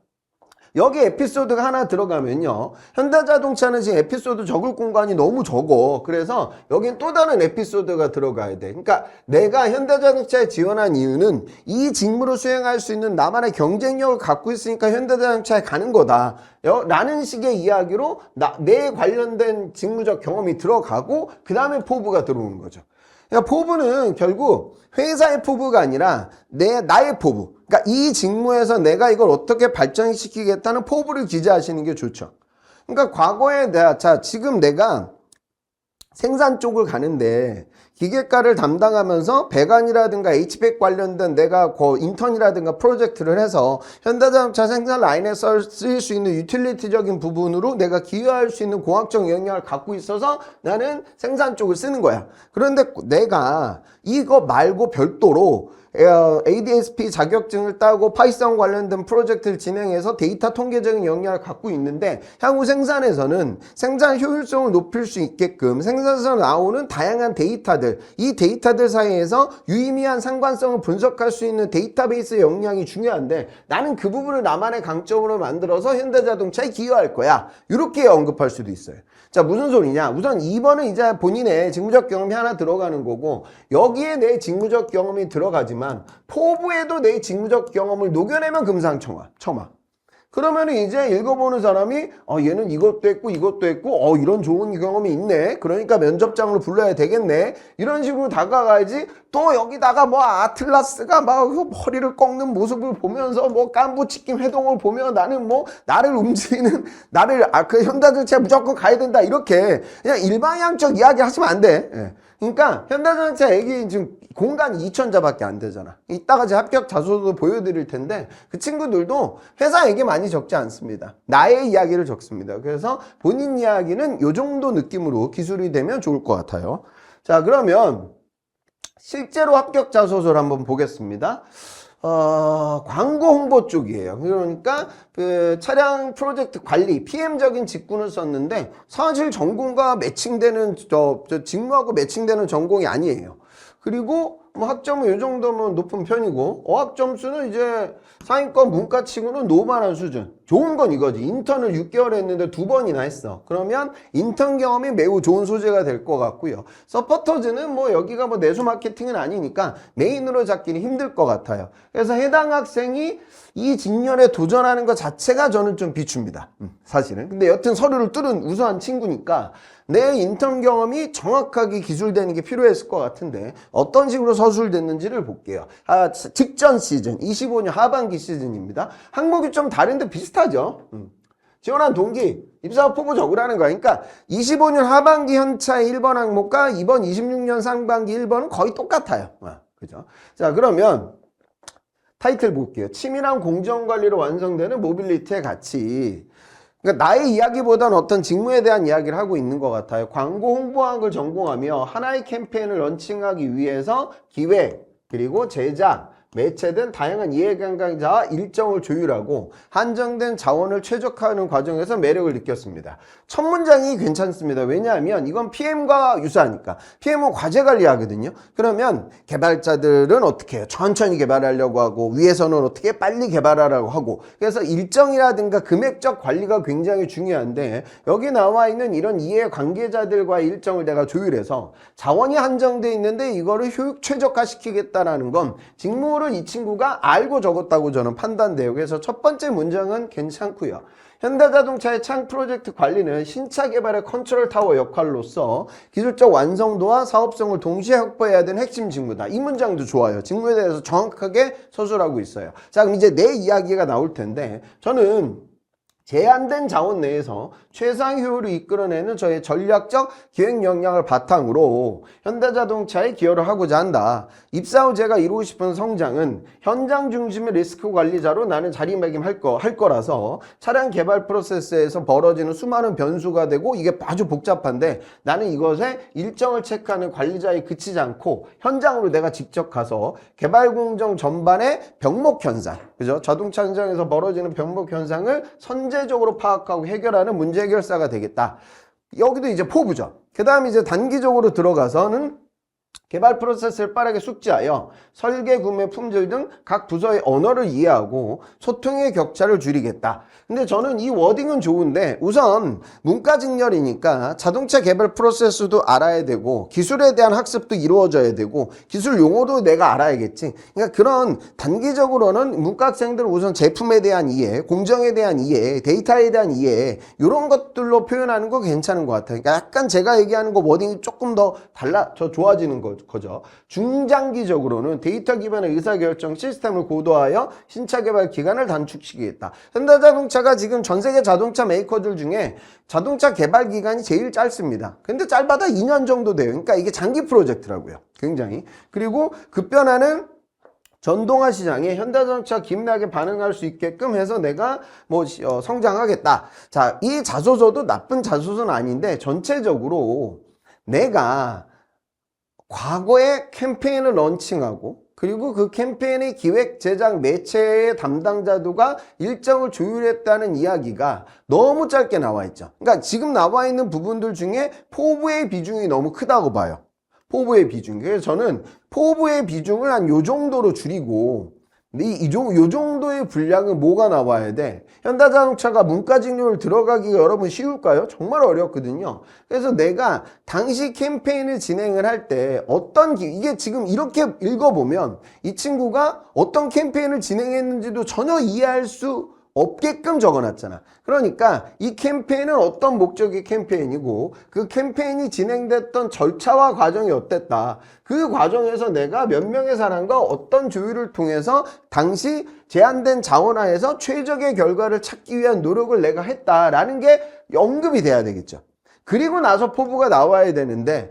여기 에피소드가 하나 들어가면요. 현대자동차는 지금 에피소드 적을 공간이 너무 적어. 그래서 여긴 또 다른 에피소드가 들어가야 돼. 그러니까 내가 현대자동차에 지원한 이유는 이 직무를 수행할 수 있는 나만의 경쟁력을 갖고 있으니까 현대자동차에 가는 거다. 라는 식의 이야기로 내 관련된 직무적 경험이 들어가고 그 다음에 포부가 들어오는 거죠. 그러니까 포부는 결국 회사의 포부가 아니라 나의 포부. 그러니까 이 직무에서 내가 이걸 어떻게 발전시키겠다는 포부를 기재하시는 게 좋죠. 그러니까 과거에 지금 내가 생산 쪽을 가는데 기계과를 담당하면서 배관이라든가 HVAC 관련된 내가 인턴이라든가 프로젝트를 해서 현대자동차 생산 라인에 쓸 수 있는 유틸리티적인 부분으로 내가 기여할 수 있는 공학적 영향을 갖고 있어서 나는 생산 쪽을 쓰는 거야. 그런데 내가 이거 말고 별도로 ADSP 자격증을 따고 파이썬 관련된 프로젝트를 진행해서 데이터 통계적인 역량을 갖고 있는데 향후 생산에서는 생산 효율성을 높일 수 있게끔 생산에서 나오는 다양한 데이터들 이 데이터들 사이에서 유의미한 상관성을 분석할 수 있는 데이터베이스 역량이 중요한데 나는 그 부분을 나만의 강점으로 만들어서 현대자동차에 기여할 거야. 이렇게 언급할 수도 있어요. 자 무슨 소리냐. 우선 2번은 이제 본인의 직무적 경험이 하나 들어가는 거고 여기에 내 직무적 경험이 들어가지만 포부에도 내 직무적 경험을 녹여내면 금상첨화. 그러면 이제 읽어보는 사람이 얘는 이것도 했고 이것도 했고 이런 좋은 경험이 있네. 그러니까 면접장으로 불러야 되겠네. 이런 식으로 다가가야지. 또 여기다가 뭐 아틀라스가 막 허리를 꺾는 모습을 보면서 뭐 깐부치킨 회동을 보며 나는 뭐 나를 움직이는 그 현대자동차에 무조건 가야 된다. 이렇게 그냥 일방향적 이야기 하시면 안 돼. 예. 그러니까 현대자동차 애기 지금 공간이 2,000자밖에 안 되잖아. 이따가 제 합격 자소도 보여드릴 텐데 그 친구들도 회사 얘기 많이 적지 않습니다. 나의 이야기를 적습니다. 그래서 본인 이야기는 요 정도 느낌으로 기술이 되면 좋을 것 같아요. 자, 그러면 실제로 합격 자소서를 한번 보겠습니다. 광고 홍보 쪽이에요. 그러니까 그 차량 프로젝트 관리, PM적인 직군을 썼는데 사실 전공과 매칭되는 직무하고 매칭되는 전공이 아니에요. 그리고 뭐 학점은 이 정도면 높은 편이고 어학 점수는 이제 상위권 문과치고는 노멀한 수준. 좋은 건 이거지. 인턴을 6개월 했는데 2번이나 했어. 그러면 인턴 경험이 매우 좋은 소재가 될 것 같고요. 서포터즈는 뭐 여기가 뭐 내수 마케팅은 아니니까 메인으로 잡기는 힘들 것 같아요. 그래서 해당 학생이 이 직렬에 도전하는 것 자체가 저는 좀 비춥니다. 사실은. 근데 여튼 서류를 뚫은 우수한 친구니까 내 인턴 경험이 정확하게 기술되는 게 필요했을 것 같은데 어떤 식으로 서술됐는지를 볼게요. 직전 시즌, 25년 하반기 시즌입니다. 항목이 좀 다른데 비슷하죠. 지원한 동기, 입사업 포부 적으라는 거야. 그러니까 25년 하반기 현차의 1번 항목과 이번 26년 상반기 1번은 거의 똑같아요. 그죠? 자, 그러면 타이틀 볼게요. 치밀한 공정관리로 완성되는 모빌리티의 가치. 그러니까 나의 이야기보다는 어떤 직무에 대한 이야기를 하고 있는 것 같아요. 광고 홍보학을 전공하며 하나의 캠페인을 런칭하기 위해서 기획, 그리고 제작, 매체 등 다양한 이해관계자와 일정을 조율하고 한정된 자원을 최적화하는 과정에서 매력을 느꼈습니다. 첫 문장이 괜찮습니다. 왜냐하면 이건 PM과 유사하니까. PM은 과제 관리하거든요. 그러면 개발자들은 어떻게 해요? 천천히 개발하려고 하고 위에서는 어떻게 빨리 개발하라고 하고 그래서 일정이라든가 금액적 관리가 굉장히 중요한데 여기 나와 있는 이런 이해관계자들과의 일정을 내가 조율해서 자원이 한정돼 있는데 이거를 효율 최적화시키겠다라는 건 직무 이 친구가 알고 적었다고 저는 판단돼요. 그래서 첫 번째 문장은 괜찮고요. 현대자동차의 창 프로젝트 관리는 신차 개발의 컨트롤 타워 역할로서 기술적 완성도와 사업성을 동시에 확보해야 되는 핵심 직무다. 이 문장도 좋아요. 직무에 대해서 정확하게 서술하고 있어요. 자, 그럼 이제 내 이야기가 나올 텐데 저는 제한된 자원 내에서 최상 효율을 이끌어내는 저의 전략적 기획 역량을 바탕으로 현대자동차에 기여를 하고자 한다. 입사 후 제가 이루고 싶은 성장은 현장 중심의 리스크 관리자로 나는 자리매김할 거라서 차량 개발 프로세스에서 벌어지는 수많은 변수가 되고 이게 아주 복잡한데 나는 이것에 일정을 체크하는 관리자에 그치지 않고 현장으로 내가 직접 가서 개발 공정 전반의 병목 현상, 그죠? 자동차 현장에서 벌어지는 병목 현상을 선제적으로 파악하고 해결하는 문제 해결사가 되겠다. 여기도 이제 포부죠. 그 다음에 이제 단기적으로 들어가서는 개발 프로세스를 빠르게 숙지하여 설계, 구매, 품질 등 각 부서의 언어를 이해하고 소통의 격차를 줄이겠다. 근데 저는 이 워딩은 좋은데 우선 문과 직렬이니까 자동차 개발 프로세스도 알아야 되고 기술에 대한 학습도 이루어져야 되고 기술 용어도 내가 알아야겠지. 그러니까 그런 단기적으로는 문과 학생들은 우선 제품에 대한 이해, 공정에 대한 이해, 데이터에 대한 이해 이런 것들로 표현하는 거 괜찮은 것 같아요. 그러니까 약간 제가 얘기하는 거 워딩이 조금 더 좋아지는 거죠. 중장기적으로는 데이터 기반의 의사결정 시스템을 고도화하여 신차 개발 기간을 단축시키겠다. 현대자동차가 지금 전 세계 자동차 메이커들 중에 자동차 개발 기간이 제일 짧습니다. 근데 짧아도 2년 정도 돼요. 그러니까 이게 장기 프로젝트라고요. 굉장히. 그리고 급변하는 전동화 시장에 현대자동차 기민하게 반응할 수 있게끔 해서 내가 성장하겠다. 자, 이 자소서도 나쁜 자소서는 아닌데 전체적으로 내가 과거에 캠페인을 런칭하고 그리고 그 캠페인의 기획, 제작, 매체의 담당자들과 일정을 조율했다는 이야기가 너무 짧게 나와 있죠. 그러니까 지금 나와 있는 부분들 중에 포부의 비중이 너무 크다고 봐요. 포부의 비중. 그래서 저는 포부의 비중을 한 요 정도로 줄이고 요 정도의 분량은 뭐가 나와야 돼? 현대자동차가 문과직렬 들어가기가 여러분 쉬울까요? 정말 어렵거든요. 그래서 내가 당시 캠페인을 진행을 할 때 이게 지금 이렇게 읽어보면 이 친구가 어떤 캠페인을 진행했는지도 전혀 이해할 수 없게끔 적어놨잖아. 그러니까 이 캠페인은 어떤 목적의 캠페인이고 그 캠페인이 진행됐던 절차와 과정이 어땠다. 그 과정에서 내가 몇 명의 사람과 어떤 조율을 통해서 당시 제한된 자원하에서 최적의 결과를 찾기 위한 노력을 내가 했다라는 게 언급이 돼야 되겠죠. 그리고 나서 포부가 나와야 되는데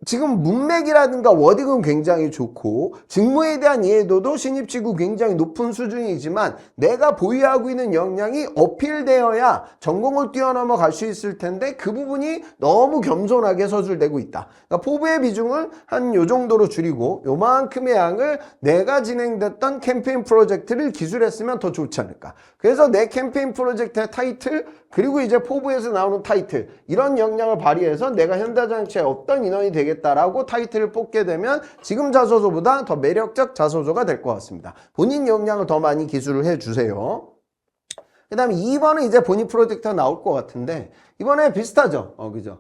지금 문맥이라든가 워딩은 굉장히 좋고 직무에 대한 이해도도 신입치고 굉장히 높은 수준이지만 내가 보유하고 있는 역량이 어필되어야 전공을 뛰어넘어 갈 수 있을 텐데 그 부분이 너무 겸손하게 서술되고 있다. 그러니까 포부의 비중을 한 요 정도로 줄이고 요만큼의 양을 내가 진행됐던 캠페인 프로젝트를 기술했으면 더 좋지 않을까. 그래서 내 캠페인 프로젝트의 타이틀 그리고 이제 포부에서 나오는 타이틀 이런 역량을 발휘해서 내가 현대자동차의 어떤 인원이 되겠다라고 타이틀을 뽑게 되면 지금 자소서보다 더 매력적 자소서가 될 것 같습니다. 본인 역량을 더 많이 기술을 해주세요. 그 다음에 2번은 이제 본인 프로젝트가 나올 것 같은데 이번에 비슷하죠. 그죠?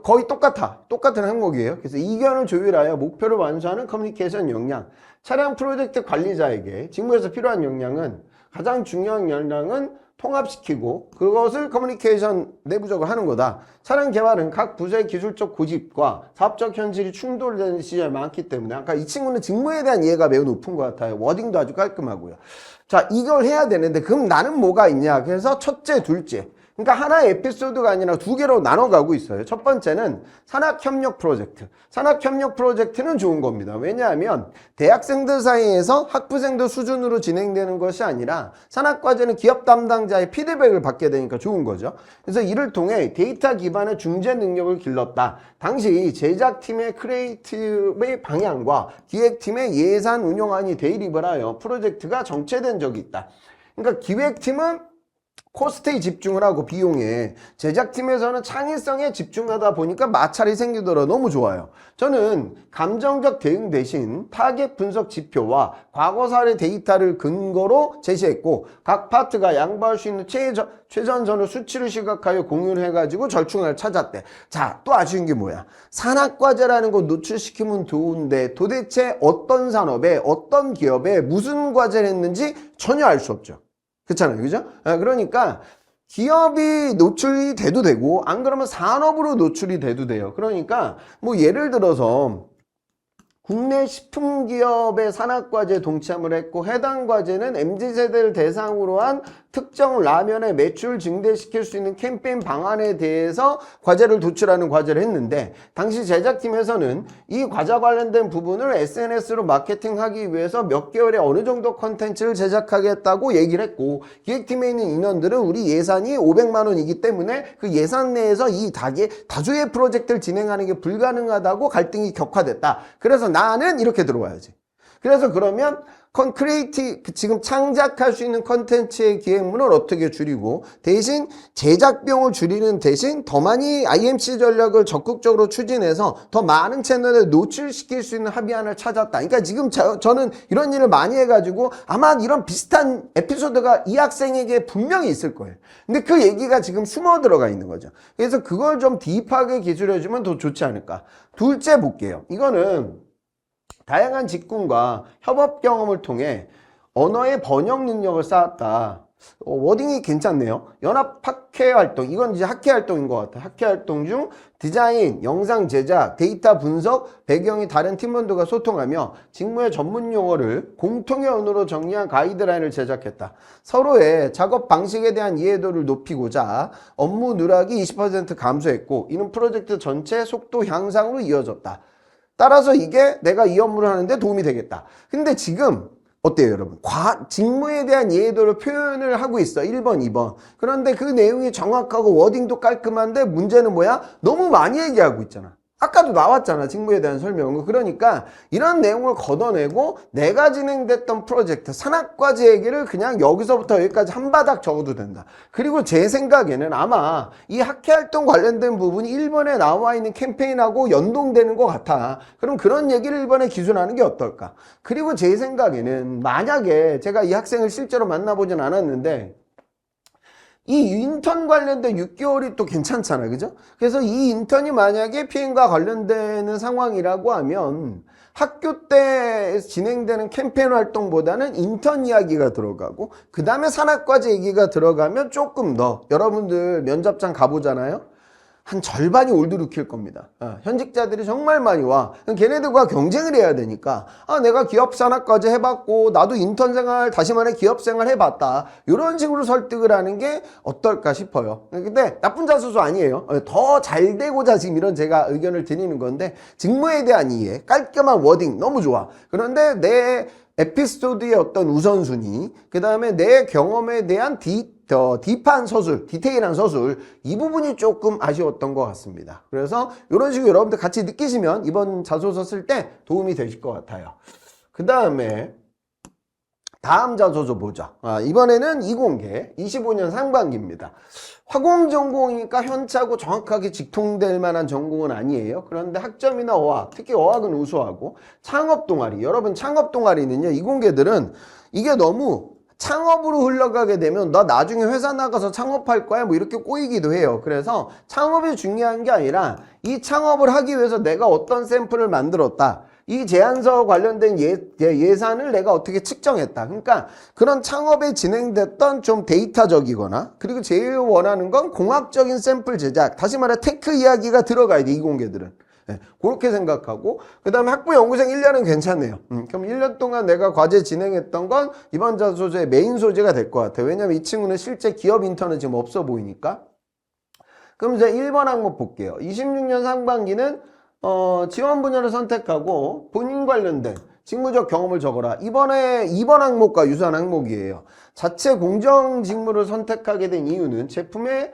거의 똑같은 항목이에요. 그래서 이견을 조율하여 목표를 완수하는 커뮤니케이션 역량. 차량 프로젝트 관리자에게 직무에서 필요한 역량은 가장 중요한 역량은 통합시키고 그것을 커뮤니케이션 내부적으로 하는 거다. 차량 개발은 각 부서의 기술적 고집과 사업적 현실이 충돌되는 시절이 많기 때문에 아까 이 친구는 직무에 대한 이해가 매우 높은 것 같아요. 워딩도 아주 깔끔하고요. 자, 이걸 해야 되는데 그럼 나는 뭐가 있냐? 그래서 첫째, 둘째. 그러니까 하나의 에피소드가 아니라 두 개로 나눠가고 있어요. 첫 번째는 산학협력 프로젝트. 산학협력 프로젝트는 좋은 겁니다. 왜냐하면 대학생들 사이에서 학부생들 수준으로 진행되는 것이 아니라 산학과제는 기업 담당자의 피드백을 받게 되니까 좋은 거죠. 그래서 이를 통해 데이터 기반의 중재 능력을 길렀다. 당시 제작팀의 크리에이티브의 방향과 기획팀의 예산 운영안이 대립을 하여 프로젝트가 정체된 적이 있다. 그러니까 기획팀은 코스트에 집중을 하고 비용에 제작팀에서는 창의성에 집중하다 보니까 마찰이 생기더라. 너무 좋아요. 저는 감정적 대응 대신 타겟 분석 지표와 과거 사례 데이터를 근거로 제시했고 각 파트가 양보할 수 있는 최전선을 수치를 시각하여 공유를 해가지고 절충을 찾았대. 자, 또 아쉬운 게 뭐야? 산학과제라는 거 노출시키면 좋은데 도대체 어떤 산업에 어떤 기업에 무슨 과제를 했는지 전혀 알 수 없죠. 그렇잖아요. 그죠? 그러니까 기업이 노출이 돼도 되고 안 그러면 산업으로 노출이 돼도 돼요. 그러니까 뭐 예를 들어서 국내 식품기업의 산학과제에 동참을 했고 해당 과제는 MZ세대를 대상으로 한 특정 라면의 매출 증대시킬 수 있는 캠페인 방안에 대해서 과제를 도출하는 과제를 했는데 당시 제작팀에서는 이 과제 관련된 부분을 SNS로 마케팅하기 위해서 몇 개월에 어느 정도 컨텐츠를 제작하겠다고 얘기를 했고 기획팀에 있는 인원들은 우리 예산이 500만 원이기 때문에 그 예산 내에서 이 다수의 프로젝트를 진행하는 게 불가능하다고 갈등이 격화됐다. 그래서 나는 이렇게 들어와야지. 그래서 그러면 지금 창작할 수 있는 컨텐츠의 기획문을 어떻게 줄이고 대신 제작 비용을 줄이는 대신 더 많이 IMC 전략을 적극적으로 추진해서 더 많은 채널에 노출시킬 수 있는 합의안을 찾았다. 그러니까 지금 저는 이런 일을 많이 해가지고 아마 이런 비슷한 에피소드가 이 학생에게 분명히 있을 거예요. 근데 그 얘기가 지금 숨어 들어가 있는 거죠. 그래서 그걸 좀 딥하게 기술해주면 더 좋지 않을까. 둘째 볼게요. 이거는 다양한 직군과 협업 경험을 통해 언어의 번역 능력을 쌓았다. 워딩이 괜찮네요. 연합 학회 활동, 이건 이제 학회 활동인 것 같아요. 학회 활동 중 디자인, 영상 제작, 데이터 분석, 배경이 다른 팀원들과 소통하며 직무의 전문 용어를 공통의 언어로 정리한 가이드라인을 제작했다. 서로의 작업 방식에 대한 이해도를 높이고자 업무 누락이 20% 감소했고 이는 프로젝트 전체 속도 향상으로 이어졌다. 따라서 이게 내가 이 업무를 하는데 도움이 되겠다. 근데 지금 어때요, 여러분? 직무에 대한 이해도를 표현을 하고 있어. 1번, 2번. 그런데 그 내용이 정확하고 워딩도 깔끔한데 문제는 뭐야? 너무 많이 얘기하고 있잖아. 아까도 나왔잖아. 직무에 대한 설명은. 그러니까 이런 내용을 걷어내고 내가 진행됐던 프로젝트, 산학과제 얘기를 그냥 여기서부터 여기까지 한 바닥 적어도 된다. 그리고 제 생각에는 아마 이 학회활동 관련된 부분이 1번에 나와 있는 캠페인하고 연동되는 것 같아. 그럼 그런 얘기를 1번에 기술하는 게 어떨까? 그리고 제 생각에는 만약에 제가 이 학생을 실제로 만나보진 않았는데 이 인턴 관련된 6개월이 또 괜찮잖아요. 그죠? 그래서 이 인턴이 만약에 피해과 관련되는 상황이라고 하면 학교 때 진행되는 캠페인 활동보다는 인턴 이야기가 들어가고 그 다음에 산학과제 얘기가 들어가면 조금 더 여러분들 면접장 가보잖아요. 한 절반이 올드루키일 겁니다. 현직자들이 정말 많이 와. 걔네들과 경쟁을 해야 되니까 내가 기업 산업까지 해봤고 나도 인턴 생활 다시 말해 기업 생활 해봤다. 이런 식으로 설득을 하는 게 어떨까 싶어요. 근데 나쁜 자소서 아니에요. 더 잘 되고자 지금 이런 제가 의견을 드리는 건데 직무에 대한 이해, 깔끔한 워딩 너무 좋아. 그런데 내 에피소드의 어떤 우선순위, 그 다음에 내 경험에 대한 딥한 서술, 디테일한 서술, 이 부분이 조금 아쉬웠던 것 같습니다. 그래서 이런 식으로 여러분들 같이 느끼시면 이번 자소서 쓸 때 도움이 되실 것 같아요. 그 다음에 다음 자소서 보자. 이번에는 이공계 25년 상반기입니다. 화공 전공이니까 현차고 정확하게 직통될 만한 전공은 아니에요. 그런데 학점이나 어학, 특히 어학은 우수하고 창업 동아리, 여러분 창업 동아리는요, 이공계들은 이게 너무 창업으로 흘러가게 되면 너 나중에 회사 나가서 창업할 거야 뭐 이렇게 꼬이기도 해요. 그래서 창업이 중요한 게 아니라 이 창업을 하기 위해서 내가 어떤 샘플을 만들었다, 이 제안서 관련된 예산을 내가 어떻게 측정했다. 그러니까 그런 창업에 진행됐던 좀 데이터적이거나, 그리고 제일 원하는 건 공학적인 샘플 제작, 다시 말해 테크 이야기가 들어가야 돼, 이공계들은. 그렇게 생각하고, 그 다음에 학부 연구생 1년은 괜찮네요. 그럼 1년 동안 내가 과제 진행했던 건 이번 자소서의 메인 소재가 될 것 같아요. 왜냐면 이 친구는 실제 기업 인턴은 지금 없어 보이니까. 그럼 이제 1번 항목 볼게요. 26년 상반기는 지원 분야를 선택하고 본인 관련된 직무적 경험을 적어라. 이번에 2번 항목과 유사한 항목이에요. 자체 공정 직무를 선택하게 된 이유는 제품의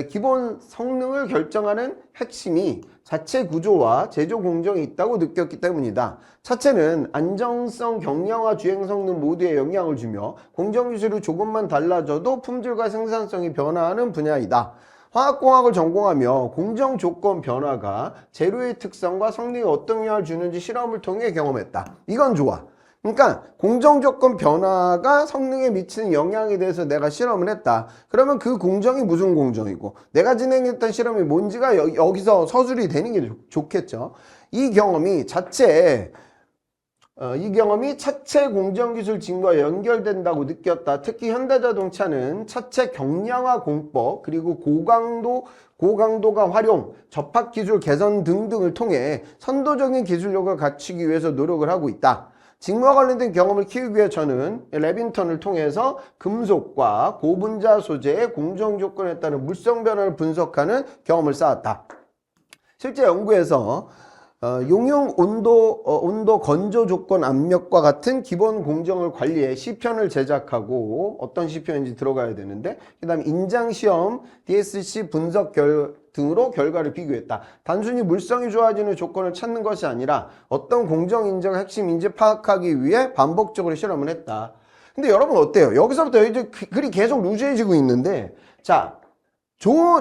기본 성능을 결정하는 핵심이 자체 구조와 제조 공정이 있다고 느꼈기 때문이다. 자체는 안정성, 경량화, 주행 성능 모두에 영향을 주며 공정 기술이 조금만 달라져도 품질과 생산성이 변화하는 분야이다. 화학공학을 전공하며 공정 조건 변화가 재료의 특성과 성능에 어떤 영향을 주는지 실험을 통해 경험했다. 이건 좋아. 그러니까 공정 조건 변화가 성능에 미치는 영향에 대해서 내가 실험을 했다. 그러면 그 공정이 무슨 공정이고 내가 진행했던 실험이 뭔지가 여기서 서술이 되는 게 좋겠죠. 이 경험이 차체 공정기술 직무와 연결된다고 느꼈다. 특히 현대자동차는 차체 경량화 공법, 그리고 고강도가 활용, 접합기술 개선 등등을 통해 선도적인 기술력을 갖추기 위해서 노력을 하고 있다. 직무와 관련된 경험을 키우기 위해 저는 랩인턴을 통해서 금속과 고분자 소재의 공정 조건에 따른 물성 변화를 분석하는 경험을 쌓았다. 실제 연구에서 용융 온도 건조 조건 압력과 같은 기본 공정을 관리해 시편을 제작하고, 어떤 시편인지 들어가야 되는데, 그 다음에 인장시험, DSC 분석 등으로 결과를 비교했다. 단순히 물성이 좋아지는 조건을 찾는 것이 아니라 어떤 공정 인정 핵심인지 파악하기 위해 반복적으로 실험을 했다. 근데 여러분 어때요? 여기서부터 이제 글이 계속 루즈해지고 있는데, 자,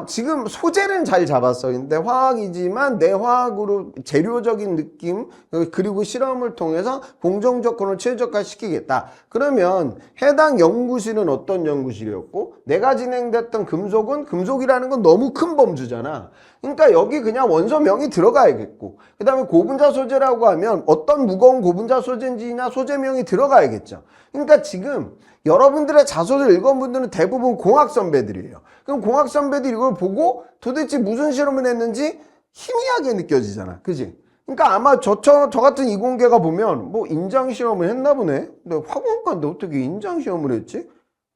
지금 소재는 잘 잡았어. 근데 화학이지만 내 화학으로 재료적인 느낌, 그리고 실험을 통해서 공정 조건을 최적화시키겠다. 그러면 해당 연구실은 어떤 연구실이었고, 내가 진행됐던 금속이라는 건 너무 큰 범주잖아. 그러니까 여기 그냥 원소명이 들어가야겠고, 그 다음에 고분자 소재라고 하면 어떤 무거운 고분자 소재인지나 소재명이 들어가야겠죠. 그러니까 지금 여러분들의 자소서를 읽은 분들은 대부분 공학 선배들이에요. 그럼 공학 선배들이 이걸 보고 도대체 무슨 실험을 했는지 희미하게 느껴지잖아. 그지? 그러니까 아마 저 같은 이공계가 보면 뭐 인장 실험을 했나 보네. 근데 화공학과인데 어떻게 인장 시험을 했지?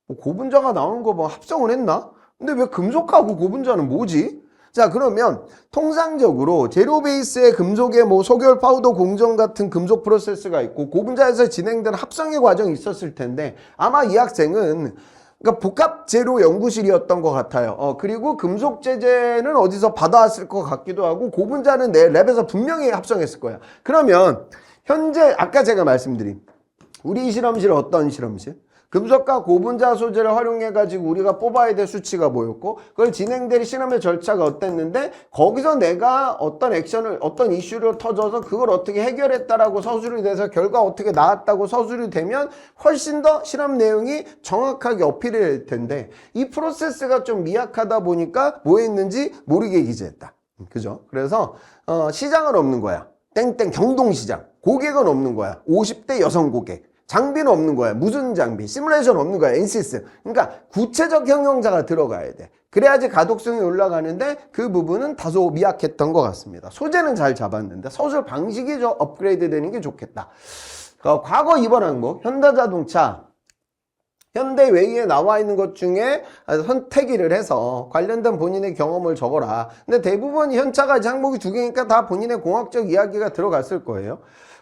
뭐 고분자가 나오는 거 뭐 합성을 했나? 근데 왜 금속하고 고분자는 뭐지? 자, 그러면 통상적으로 제로 베이스의 금속의 뭐 소결 파우더 공정 같은 금속 프로세스가 있고 고분자에서 진행된 합성의 과정이 있었을 텐데, 아마 이 학생은 그러니까 복합 재료 연구실이었던 것 같아요. 그리고 금속 제재는 어디서 받아왔을 것 같기도 하고, 고분자는 내 랩에서 분명히 합성했을 거야. 그러면 현재 아까 제가 말씀드린 우리 실험실은 어떤 실험실? 금속과 고분자 소재를 활용해가지고 우리가 뽑아야 될 수치가 뭐였고, 그걸 진행될 실험의 절차가 어땠는데, 거기서 내가 어떤 액션을, 어떤 이슈를 터져서 그걸 어떻게 해결했다라고 서술이 돼서 결과 어떻게 나왔다고 서술이 되면 훨씬 더 실험 내용이 정확하게 어필이 될 텐데, 이 프로세스가 좀 미약하다 보니까 뭐 했는지 모르게 기재했다. 그죠? 그래서 시장은 없는 거야. 땡땡 경동시장. 고객은 없는 거야. 50대 여성 고객. 장비는 없는 거야. 무슨 장비? 시뮬레이션 없는 거야. NCS. 그러니까 구체적 형용사가 들어가야 돼. 그래야지 가독성이 올라가는데 그 부분은 다소 미약했던 것 같습니다. 소재는 잘 잡았는데 서술 방식이 좀 업그레이드 되는 게 좋겠다. 과거 이번 항목 현대자동차 현대 웨이에 나와 있는 것 중에 선택일을 해서 관련된 본인의 경험을 적어라. 근데 대부분 현차가 이제 항목이 두 개니까 다 본인의 공학적 이야기가 들어갔을 거예요.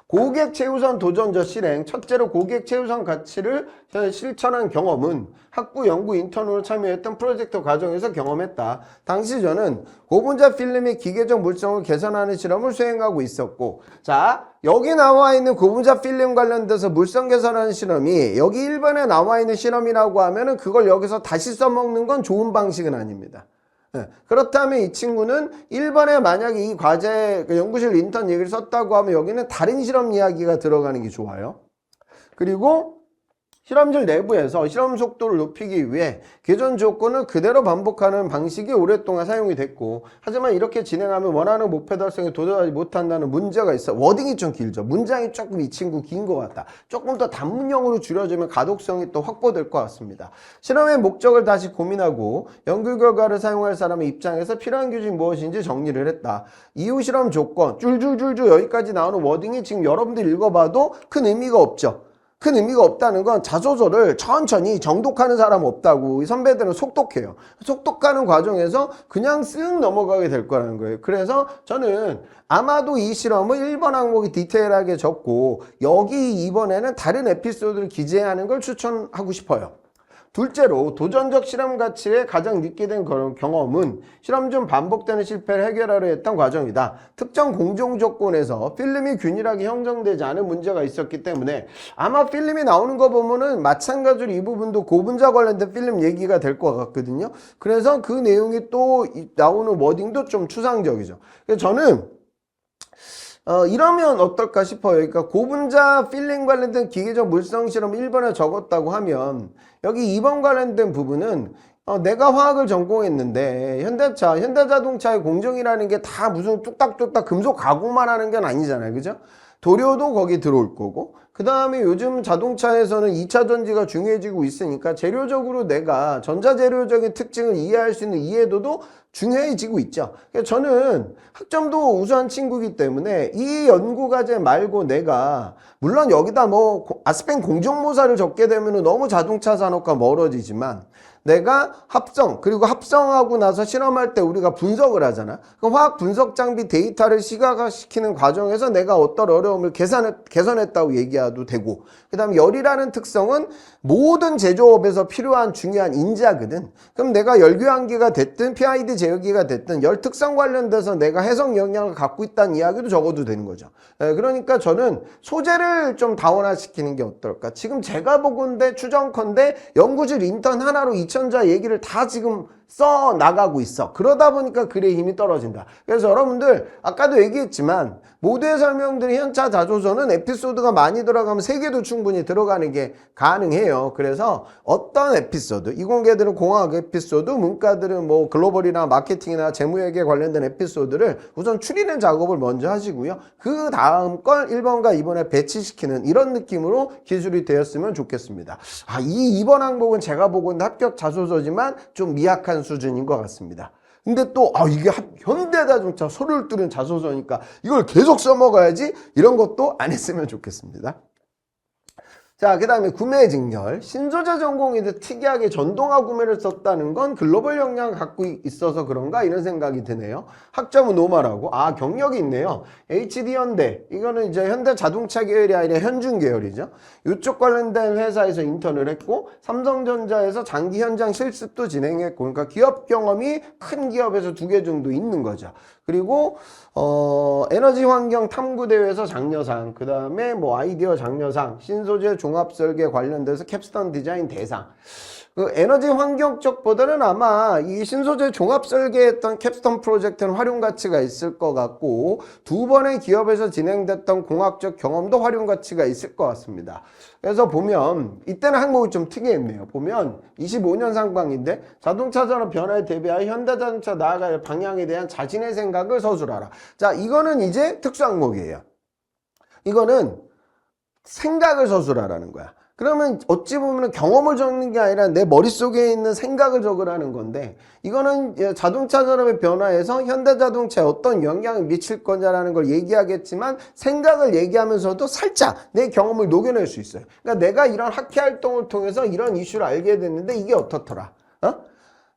고객 최우선 도전자 실행. 첫째로 고객 최우선 가치를 실천한 경험은 학부 연구 인턴으로 참여했던 프로젝트 과정에서 경험했다. 당시 저는 고분자 필름의 기계적 물성을 개선하는 실험을 수행하고 있었고, 자, 여기 나와 있는 고분자 필름 관련돼서 물성 개선하는 실험이 여기 1번에 나와 있는 실험이라고 하면은 그걸 여기서 다시 써먹는 건 좋은 방식은 아닙니다. 그렇다면 이 친구는 1번에 만약에 이 과제 연구실 인턴 얘기를 썼다고 하면 여기는 다른 실험 이야기가 들어가는 게 좋아요. 그리고 실험실 내부에서 실험 속도를 높이기 위해 기존 조건을 그대로 반복하는 방식이 오랫동안 사용이 됐고, 하지만 이렇게 진행하면 원하는 목표 달성에 도달하지 못한다는 문제가 있어. 워딩이 좀 길죠. 문장이 조금 이 친구 긴 것 같다. 조금 더 단문형으로 줄여주면 가독성이 또 확보될 것 같습니다. 실험의 목적을 다시 고민하고 연구 결과를 사용할 사람의 입장에서 필요한 규칙이 무엇인지 정리를 했다. 이후 실험 조건 줄줄줄줄 여기까지 나오는 워딩이 지금 여러분들 읽어봐도 큰 의미가 없죠. 큰 의미가 없다는 건 자소서를 천천히 정독하는 사람 없다고. 이 선배들은 속독해요. 속독하는 과정에서 그냥 쓱 넘어가게 될 거라는 거예요. 그래서 저는 아마도 이 실험을 1번 항목이 디테일하게 적고 여기 2번에는 다른 에피소드를 기재하는 걸 추천하고 싶어요. 둘째로 도전적 실험 가치에 가장 늦게 된 경험은 실험 중 반복되는 실패를 해결하려 했던 과정이다. 특정 공정 조건에서 필름이 균일하게 형성되지 않은 문제가 있었기 때문에 아마 필름이 나오는 거 보면은 마찬가지로 이 부분도 고분자 관련된 필름 얘기가 될 것 같거든요. 그래서 그 내용이 또 나오는 워딩도 좀 추상적이죠. 그래서 저는 이러면 어떨까 싶어요. 그러니까 고분자 필름 관련된 기계적 물성 실험 1번에 적었다고 하면 여기 2번 관련된 부분은 내가 화학을 전공했는데 현대자동차의 공정이라는 게 다 무슨 뚝딱뚝딱 금속 가공만 하는 건 아니잖아요. 그죠? 도료도 거기 들어올 거고, 그 다음에 요즘 자동차에서는 2차 전지가 중요해지고 있으니까 재료적으로 내가 전자재료적인 특징을 이해할 수 있는 이해도도 중요해지고 있죠. 그래서 저는 학점도 우수한 친구이기 때문에 이 연구과제 말고 내가 물론 여기다 뭐 아스펜 공정모사를 적게 되면 너무 자동차 산업과 멀어지지만 내가 합성, 그리고 합성하고 나서 실험할 때 우리가 분석을 하잖아. 그 화학 분석 장비 데이터를 시각화시키는 과정에서 내가 어떤 어려움을 개선했다고 얘기해도 되고, 그 다음에 열이라는 특성은 모든 제조업에서 필요한 중요한 인자거든. 그럼 내가 열교환기가 됐든 PID 제어기가 됐든 열 특성 관련돼서 내가 해석 역량을 갖고 있다는 이야기도 적어도 되는 거죠. 그러니까 저는 소재를 좀 다원화시키는 게 어떨까. 지금 제가 보건대 추정컨대 연구실 인턴 하나로 2천자 얘기를 다 지금 써 나가고 있어. 그러다 보니까 글의 힘이 떨어진다. 그래서 여러분들 아까도 얘기했지만 모두의 설명들이 현차 자소서는 에피소드가 많이 들어가면 3개도 충분히 들어가는 게 가능해요. 그래서 어떤 에피소드, 이공계들은 공학 에피소드, 문과들은 뭐 글로벌이나 마케팅이나 재무회계 관련된 에피소드를 우선 추리는 작업을 먼저 하시고요. 그 다음 걸 1번과 2번에 배치시키는 이런 느낌으로 기술이 되었으면 좋겠습니다. 이 2번 항목은 제가 보건대 합격 자소서지만 좀 미약한 수준인 것 같습니다. 근데 또 이게 현대자동차 소를 뚫은 자소서니까 이걸 계속 써먹어야지, 이런 것도 안 했으면 좋겠습니다. 자, 그 다음에 구매 직렬. 신소재 전공인데 특이하게 전동화 구매를 썼다는 건 글로벌 역량을 갖고 있어서 그런가 이런 생각이 드네요. 학점은 노멀하고 경력이 있네요. HD 현대, 이거는 이제 현대자동차 계열이 아니라 현준 계열이죠. 이쪽 관련된 회사에서 인턴을 했고 삼성전자에서 장기 현장 실습도 진행했고, 그러니까 기업 경험이 큰 기업에서 2개 정도 있는 거죠. 그리고 에너지 환경 탐구 대회에서 장려상, 그 다음에 뭐 아이디어 장려상, 신소재 종합 설계 관련돼서 캡스톤 디자인 대상. 그 에너지 환경 쪽보다는 아마 이 신소재 종합 설계했던 캡스톤 프로젝트는 활용 가치가 있을 것 같고, 2번의 기업에서 진행됐던 공학적 경험도 활용 가치가 있을 것 같습니다. 그래서 보면 이때는 항목이 좀 특이했네요. 보면 25년 상반기인데 자동차 산업 변화에 대비하여 현대자동차 나아갈 방향에 대한 자신의 생각을 서술하라. 자, 이거는 이제 특수 항목이에요. 이거는 생각을 서술하라는 거야. 그러면 어찌 보면 경험을 적는 게 아니라 내 머릿속에 있는 생각을 적으라는 건데, 이거는 자동차 산업의 변화에서 현대자동차에 어떤 영향을 미칠 거냐라는 걸 얘기하겠지만, 생각을 얘기하면서도 살짝 내 경험을 녹여낼 수 있어요. 그러니까 내가 이런 학회 활동을 통해서 이런 이슈를 알게 됐는데 이게 어떻더라.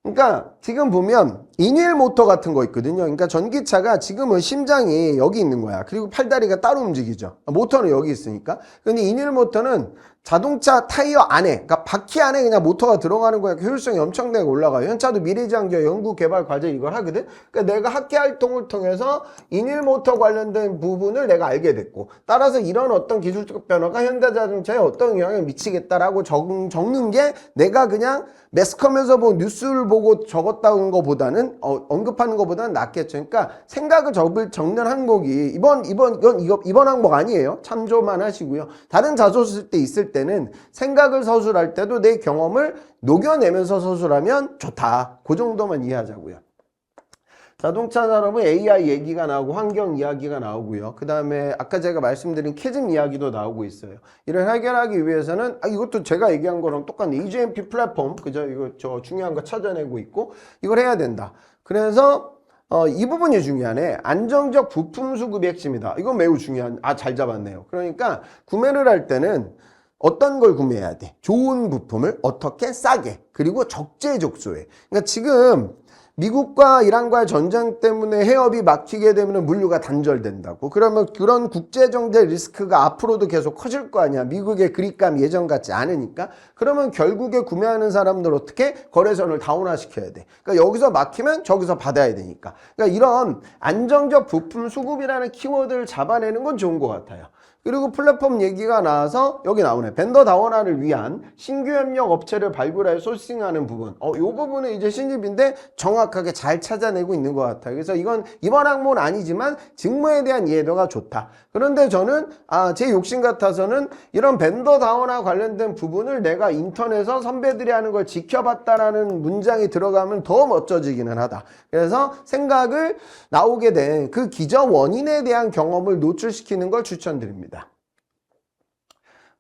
그러니까 지금 보면 인일 모터 같은 거 있거든요. 그러니까 전기차가 지금은 심장이 여기 있는 거야. 그리고 팔다리가 따로 움직이죠. 모터는 여기 있으니까. 근데 인일 모터는 자동차 타이어 안에, 그러니까 바퀴 안에 그냥 모터가 들어가는 거야. 효율성이 엄청나게 올라가요. 현차도 미래지향적 연구 개발 과제 이걸 하거든. 그러니까 내가 학회 활동을 통해서 인일 모터 관련된 부분을 내가 알게 됐고, 따라서 이런 어떤 기술적 변화가 현대자동차에 어떤 영향을 미치겠다라고 적는 게 내가 그냥 매스컴에서 본 뉴스를 보고 적었다는 것보다는 언급하는 것보다는 낫겠죠. 그러니까 생각을 적는 항목이 이번 항목 아니에요. 참조만 하시고요. 다른 자소서 쓸 때 있을 때는 생각을 서술할 때도 내 경험을 녹여내면서 서술하면 좋다. 그 정도만 이해하자고요. 자동차 산업은 AI 얘기가 나오고 환경 이야기가 나오고요. 그 다음에 아까 제가 말씀드린 캐즘 이야기도 나오고 있어요. 이를 해결하기 위해서는 이것도 제가 얘기한 거랑 똑같네. EGMP 플랫폼, 그죠? 이거 저 중요한 거 찾아내고 있고 이걸 해야 된다. 그래서 이 부분이 중요하네. 안정적 부품 수급이 핵심이다. 이건 매우 중요한, 잘 잡았네요. 그러니까 구매를 할 때는 어떤 걸 구매해야 돼? 좋은 부품을 어떻게 싸게, 그리고 적재적소에. 그러니까 지금 미국과 이란과의 전쟁 때문에 해협이 막히게 되면 물류가 단절된다고. 그러면 그런 국제정세 리스크가 앞으로도 계속 커질 거 아니야. 미국의 그립감이 예전 같지 않으니까. 그러면 결국에 구매하는 사람들 어떻게? 거래선을 다운화시켜야 돼. 그러니까 여기서 막히면 저기서 받아야 되니까. 그러니까 이런 안정적 부품 수급이라는 키워드를 잡아내는 건 좋은 것 같아요. 그리고 플랫폼 얘기가 나와서 여기 나오네. 벤더 다원화를 위한 신규 협력 업체를 발굴하여 소싱하는 부분. 이 부분은 이제 신입인데 정확하게 잘 찾아내고 있는 것 같아요. 그래서 이건 이번 항목은 아니지만 직무에 대한 이해도가 좋다. 그런데 저는 제 욕심 같아서는 이런 벤더 다원화 관련된 부분을 내가 인턴에서 선배들이 하는 걸 지켜봤다라는 문장이 들어가면 더 멋져지기는 하다. 그래서 생각을 나오게 된 그 기저 원인에 대한 경험을 노출시키는 걸 추천드립니다.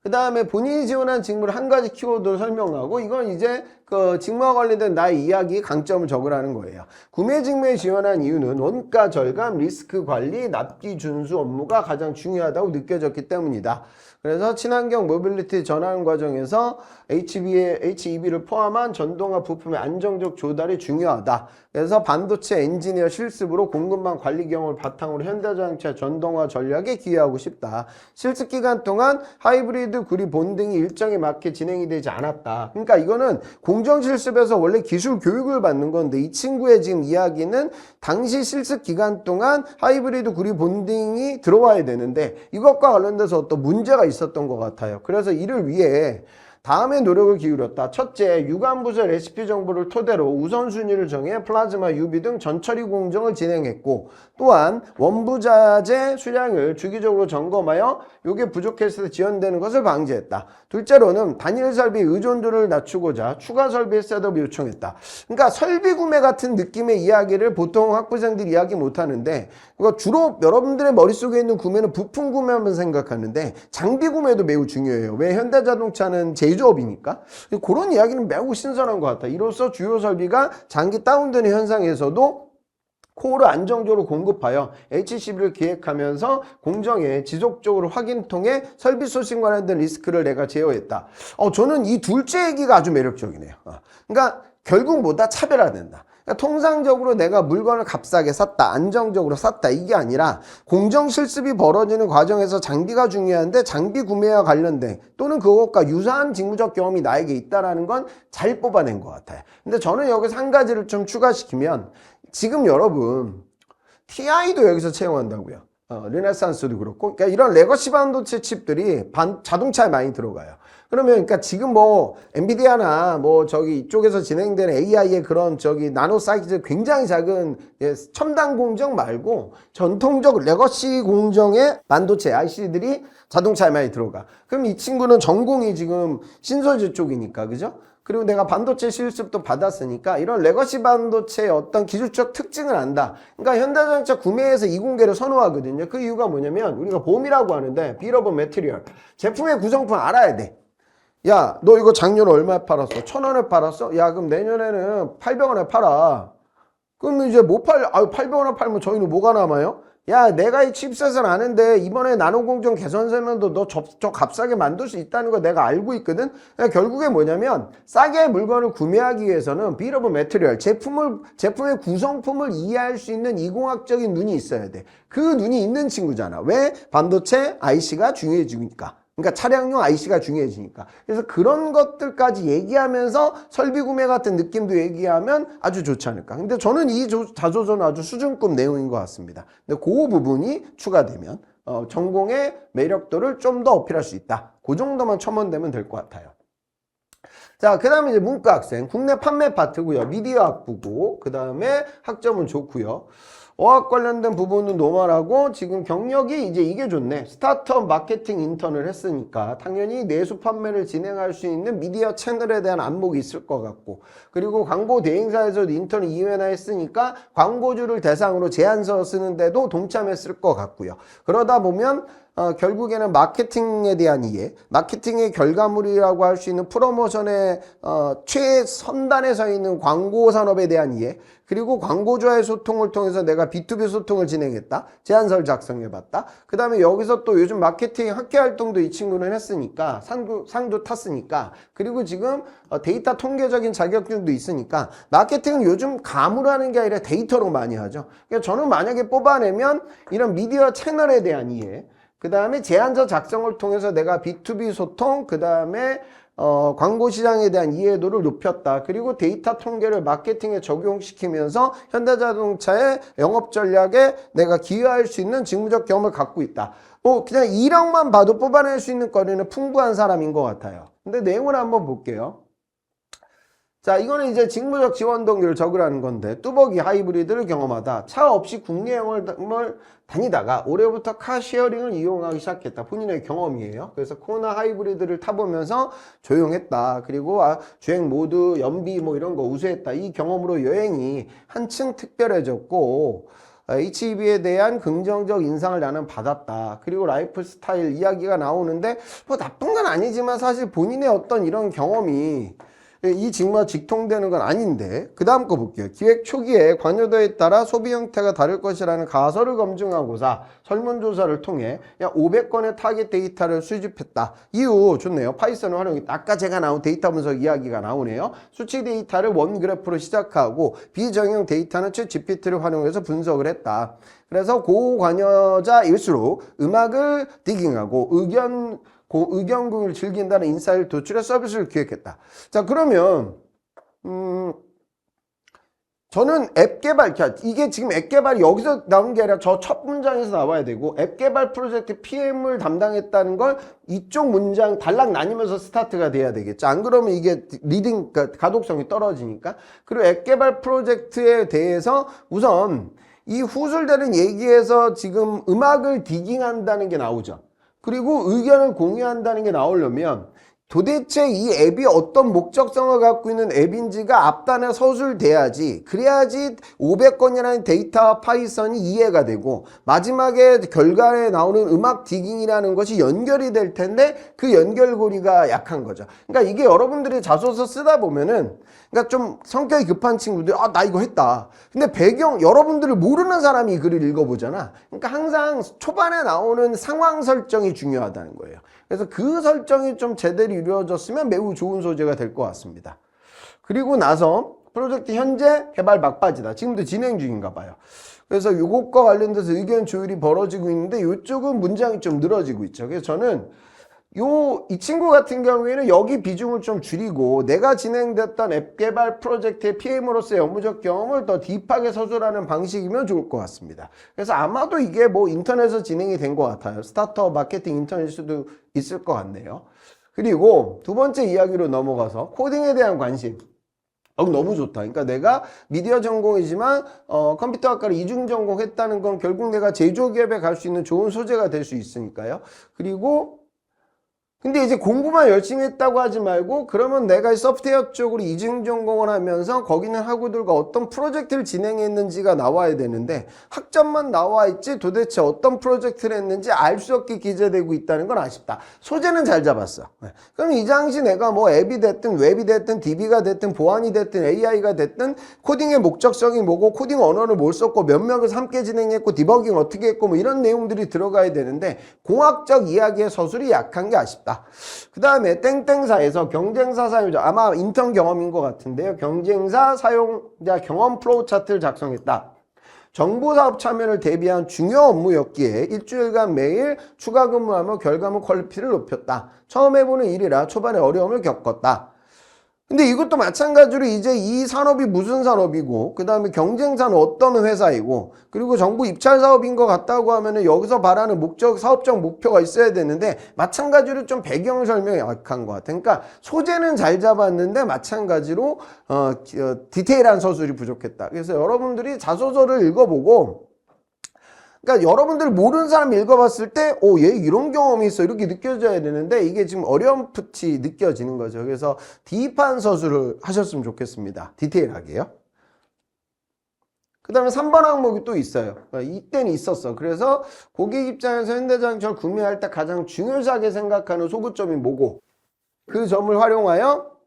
그 다음에 본인이 지원한 직무를 한 가지 키워드로 설명하고, 이건 이제 그 직무와 관련된 나의 이야기 강점을 적으라는 거예요. 구매 직무에 지원한 이유는 원가 절감, 리스크 관리, 납기 준수 업무가 가장 중요하다고 느껴졌기 때문이다. 그래서 친환경 모빌리티 전환 과정에서 HEV를 포함한 전동화 부품의 안정적 조달이 중요하다. 그래서 반도체 엔지니어 실습으로 공급망 관리 경험을 바탕으로 현대자동차 전동화 전략에 기여하고 싶다. 실습 기간 동안 하이브리드 구리 본등이 일정에 맞게 진행이 되지 않았다. 그러니까 이거는 공정 실습에서 원래 기술 교육을 받는 건데, 이 친구의 지금 이야기는 당시 실습 기간 동안 하이브리드 구리 본등이 들어와야 되는데 이것과 관련돼서 어떤 문제가 있었던 것 같아요. 그래서 이를 위해 다음에 노력을 기울였다. 첫째, 유관부서 레시피 정보를 토대로 우선순위를 정해 플라즈마, UV 등 전처리 공정을 진행했고, 또한 원부자재 수량을 주기적으로 점검하여 이게 부족했을 때 지연되는 것을 방지했다. 둘째로는 단일 설비 의존도를 낮추고자 추가 설비 셋업을 요청했다. 그러니까 설비 구매 같은 느낌의 이야기를 보통 학부생들이 이야기 못하는데, 주로 여러분들의 머릿속에 있는 구매는 부품 구매만 생각하는데 장비 구매도 매우 중요해요. 왜? 현대자동차는 제조업이니까. 그런 이야기는 매우 신선한 것 같아요. 이로써 주요 설비가 장기 다운되는 현상에서도 코어를 안정적으로 공급하여 HCB를 기획하면서 공정에 지속적으로 확인 통해 설비 소싱 관련된 리스크를 내가 제어했다. 저는 이 둘째 얘기가 아주 매력적이네요. 그러니까 결국 뭐다? 차별화된다. 그러니까 통상적으로 내가 물건을 값싸게 샀다, 안정적으로 샀다, 이게 아니라 공정 실습이 벌어지는 과정에서 장비가 중요한데 장비 구매와 관련된 또는 그것과 유사한 직무적 경험이 나에게 있다는 건 잘 뽑아낸 것 같아요. 근데 저는 여기서 한 가지를 좀 추가시키면, 지금 여러분 TI도 여기서 채용한다고요. 르네상스도 그렇고, 그러니까 이런 레거시 반도체 칩들이 자동차에 많이 들어가요. 그러면 그러니까 지금 뭐 엔비디아나 뭐 저기 이쪽에서 진행되는 AI의 그런 나노 사이즈 굉장히 작은 첨단 공정 말고 전통적 레거시 공정의 반도체 IC들이 자동차에 많이 들어가. 그럼 이 친구는 전공이 지금 신소재 쪽이니까, 그죠? 그리고 내가 반도체 실습도 받았으니까 이런 레거시 반도체의 어떤 기술적 특징을 안다. 그러니까 현대자동차 구매에서 이공계를 선호하거든요. 그 이유가 뭐냐면 우리가 봄이라고 하는데 Bill of Material, 제품의 구성품 알아야 돼. 야, 너 이거 작년에 얼마에 팔았어? 1,000원에 팔았어? 야, 그럼 내년에는 800원에 팔아. 그럼 이제 못 800원에 팔면 저희는 뭐가 남아요? 야, 내가 이 칩셋을 아는데 이번에 나노공정 개선되면도 너 저 값싸게 만들 수 있다는 거 내가 알고 있거든? 그러니까 결국에 뭐냐면 싸게 물건을 구매하기 위해서는 Bill of Material, 제품의 구성품을 이해할 수 있는 이공학적인 눈이 있어야 돼. 그 눈이 있는 친구잖아. 왜? 반도체 IC가 중요해지니까. 그러니까 차량용 IC가 중요해지니까. 그래서 그런 것들까지 얘기하면서 설비 구매 같은 느낌도 얘기하면 아주 좋지 않을까. 근데 저는 이 자조전은 아주 수준급 내용인 것 같습니다. 근데 그 부분이 추가되면 전공의 매력도를 좀 더 어필할 수 있다. 그 정도만 첨언되면 될 것 같아요. 자, 그 다음에 이제 문과 학생. 국내 판매 파트고요. 미디어 학부고. 그 다음에 학점은 좋고요. 어학 관련된 부분은 노멀하고 지금 경력이 이제 이게 좋네. 스타트업 마케팅 인턴을 했으니까 당연히 내수 판매를 진행할 수 있는 미디어 채널에 대한 안목이 있을 것 같고, 그리고 광고 대행사에서도 인턴을 2회나 했으니까 광고주를 대상으로 제안서 쓰는데도 동참했을 것 같고요. 그러다 보면 결국에는 마케팅에 대한 이해, 마케팅의 결과물이라고 할 수 있는 프로모션의 최선단에 서 있는 광고 산업에 대한 이해, 그리고 광고주와의 소통을 통해서 내가 B2B 소통을 진행했다. 제안서를 작성해봤다. 그 다음에 여기서 또 요즘 마케팅 학회 활동도 이 친구는 했으니까 상도 탔으니까, 그리고 지금 데이터 통계적인 자격증도 있으니까 마케팅은 요즘 감으로 하는 게 아니라 데이터로 많이 하죠. 그러니까 저는 만약에 뽑아내면 이런 미디어 채널에 대한 이해, 그 다음에 제안서 작성을 통해서 내가 B2B 소통, 그 다음에 광고 시장에 대한 이해도를 높였다. 그리고 데이터 통계를 마케팅에 적용시키면서 현대자동차의 영업 전략에 내가 기여할 수 있는 직무적 경험을 갖고 있다. 그냥 이력만 봐도 뽑아낼 수 있는 거리는 풍부한 사람인 것 같아요. 근데 내용을 한번 볼게요. 자, 이거는 이제 직무적 지원 동기를 적으라는 건데, 뚜벅이 하이브리드를 경험하다. 차 없이 국내 여행을 다니다가 올해부터 카쉐어링을 이용하기 시작했다. 본인의 경험이에요. 그래서 코나 하이브리드를 타보면서 조용했다. 그리고 주행 모드, 연비 뭐 이런 거 우수했다. 이 경험으로 여행이 한층 특별해졌고, HEV에 대한 긍정적 인상을 나는 받았다. 그리고 라이프 스타일 이야기가 나오는데 뭐 나쁜 건 아니지만 사실 본인의 어떤 이런 경험이 이 직무와 직통되는 건 아닌데, 그 다음 거 볼게요. 기획 초기에 관여도에 따라 소비 형태가 다를 것이라는 가설을 검증하고자 설문조사를 통해 약 500건의 타겟 데이터를 수집했다. 이유 좋네요. 파이썬을 활용했다. 아까 제가 나온 데이터 분석 이야기가 나오네요. 수치 데이터를 원 그래프로 시작하고 비정형 데이터는 챗 GPT를 활용해서 분석을 했다. 그래서 고관여자일수록 음악을 디깅하고 의견공유를 즐긴다는 인사이트를 도출해 서비스를 기획했다. 자, 그러면 저는 앱 개발, 이게 지금 앱 개발이 여기서 나온 게 아니라 저 첫 문장에서 나와야 되고, 앱 개발 프로젝트 PM을 담당했다는 걸 이쪽 문장 단락 나뉘면서 스타트가 돼야 되겠죠. 안 그러면 이게 리딩, 그러니까 가독성이 떨어지니까. 그리고 앱 개발 프로젝트에 대해서 우선 이 후술되는 얘기에서 지금 음악을 디깅한다는 게 나오죠. 그리고 의견을 공유한다는 게 나오려면 도대체 이 앱이 어떤 목적성을 갖고 있는 앱인지가 앞단에 서술돼야지, 그래야지 500건이라는 데이터 파이썬이 이해가 되고 마지막에 결과에 나오는 음악 디깅이라는 것이 연결이 될 텐데 그 연결고리가 약한 거죠. 그러니까 이게 여러분들이 자소서 쓰다 보면은, 그러니까 좀 성격이 급한 친구들, 나 이거 했다. 근데 여러분들을 모르는 사람이 이 글을 읽어보잖아. 그러니까 항상 초반에 나오는 상황 설정이 중요하다는 거예요. 그래서 그 설정이 좀 제대로 이루어졌으면 매우 좋은 소재가 될 것 같습니다. 그리고 나서 프로젝트 현재 개발 막바지다. 지금도 진행 중인가 봐요. 그래서 이것과 관련돼서 의견 조율이 벌어지고 있는데 이쪽은 문장이 좀 늘어지고 있죠. 그래서 저는 이 친구 같은 경우에는 여기 비중을 좀 줄이고 내가 진행됐던 앱 개발 프로젝트의 PM으로서의 업무적 경험을 더 딥하게 서술하는 방식이면 좋을 것 같습니다. 그래서 아마도 이게 뭐 인터넷에서 진행이 된 것 같아요. 스타트업 마케팅 인턴일 수도 있을 것 같네요. 그리고 두 번째 이야기로 넘어가서 코딩에 대한 관심. 너무 좋다. 그러니까 내가 미디어 전공이지만 컴퓨터학과를 이중 전공했다는 건 결국 내가 제조기업에 갈 수 있는 좋은 소재가 될 수 있으니까요. 그리고 근데 이제 공부만 열심히 했다고 하지 말고 그러면 내가 소프트웨어 쪽으로 이중 전공을 하면서 거기는 학우들과 어떤 프로젝트를 진행했는지가 나와야 되는데 학점만 나와 있지 도대체 어떤 프로젝트를 했는지 알 수 없게 기재되고 있다는 건 아쉽다. 소재는 잘 잡았어. 그럼 이 당시 내가 뭐 앱이 됐든 웹이 됐든 DB가 됐든 보안이 됐든 AI가 됐든 코딩의 목적성이 뭐고 코딩 언어를 뭘 썼고 몇 명을 함께 진행했고 디버깅 어떻게 했고 뭐 이런 내용들이 들어가야 되는데 공학적 이야기의 서술이 약한 게 아쉽다. 그 다음에 땡땡사에서 경쟁사 사용자 아마 인턴 경험인 것 같은데요. 경쟁사 사용자 경험 플로우 차트를 작성했다. 정보사업 참여를 대비한 중요 업무였기에 일주일간 매일 추가 근무하며 결과물 퀄리티를 높였다. 처음 해보는 일이라 초반에 어려움을 겪었다. 근데 이것도 마찬가지로 이제 이 산업이 무슨 산업이고 그 다음에 경쟁사는 어떤 회사이고 그리고 정부 입찰 사업인 것 같다고 하면은 여기서 바라는 목적 사업적 목표가 있어야 되는데 마찬가지로 좀 배경 설명이 약한 것 같아. 그러니까 소재는 잘 잡았는데 마찬가지로 디테일한 서술이 부족했다. 그래서 여러분들이 자소서를 읽어보고 그러니까 여러분들 모르는 사람 읽어봤을 때, 얘 이런 경험이 있어. 이렇게 느껴져야 되는데, 이게 지금 어렴풋이 느껴지는 거죠. 그래서 딥한 서술을 하셨으면 좋겠습니다. 디테일하게요. 그 다음에 3번 항목이 또 있어요. 이때는 있었어. 그래서 고객 입장에서 현대자동차를 구매할 때 가장 중요하게 생각하는 소구점이 뭐고, 그 점을 활용하여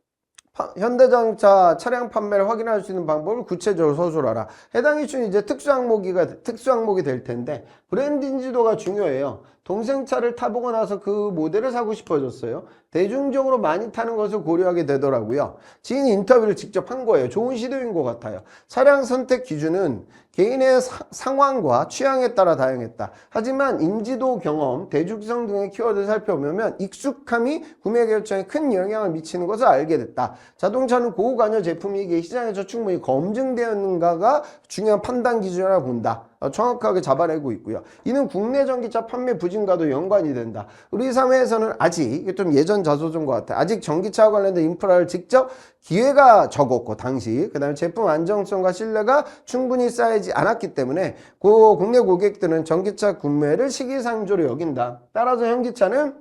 현대자동차 차량 판매를 확인할 수 있는 방법을 구체적으로 서술하라. 해당 이슈는 이제 특수 항목이 될 텐데 브랜드 인지도가 중요해요. 동생 차를 타보고 나서 그 모델을 사고 싶어졌어요. 대중적으로 많이 타는 것을 고려하게 되더라고요. 지인 인터뷰를 직접 한 거예요. 좋은 시도인 것 같아요. 차량 선택 기준은 개인의 상황과 취향에 따라 다양했다. 하지만 인지도, 경험, 대중성 등의 키워드를 살펴보면 익숙함이 구매 결정에 큰 영향을 미치는 것을 알게 됐다. 자동차는 고관여 제품이기에 시장에서 충분히 검증되었는가가 중요한 판단 기준이라 본다. 정확하게 잡아내고 있고요. 이는 국내 전기차 판매 부진과도 연관이 된다. 우리 사회에서는 아직 이게 좀 예전 자소전 것 같아. 아직 전기차와 관련된 인프라를 직접 기회가 적었고 당시 그다음에 제품 안정성과 신뢰가 충분히 쌓이지 않았기 때문에 국내 고객들은 전기차 구매를 시기상조로 여긴다. 따라서 현기차는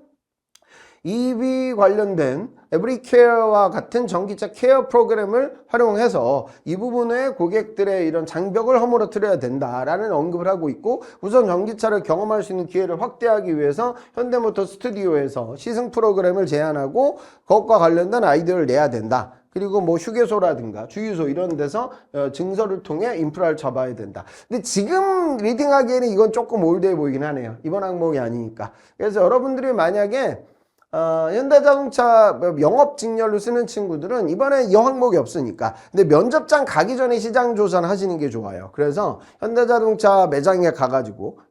EV 관련된 에브리케어와 같은 전기차 케어 프로그램을 활용해서 이 부분에 고객들의 이런 장벽을 허물어뜨려야 된다라는 언급을 하고 있고 우선 전기차를 경험할 수 있는 기회를 확대하기 위해서 현대모터 스튜디오에서 시승 프로그램을 제안하고 그것과 관련된 아이디어를 내야 된다. 그리고 뭐 휴게소라든가 주유소 이런 데서 증서를 통해 인프라를 잡아야 된다. 근데 지금 리딩하기에는 이건 조금 올드해 보이긴 하네요. 이번 항목이 아니니까. 그래서 여러분들이 만약에 현대자동차 영업 직렬로 쓰는 친구들은 이번에 이 항목이 없으니까 근데 면접장 가기 전에 시장 조사는 하시는 게 좋아요. 그래서 현대자동차 매장에 가가지고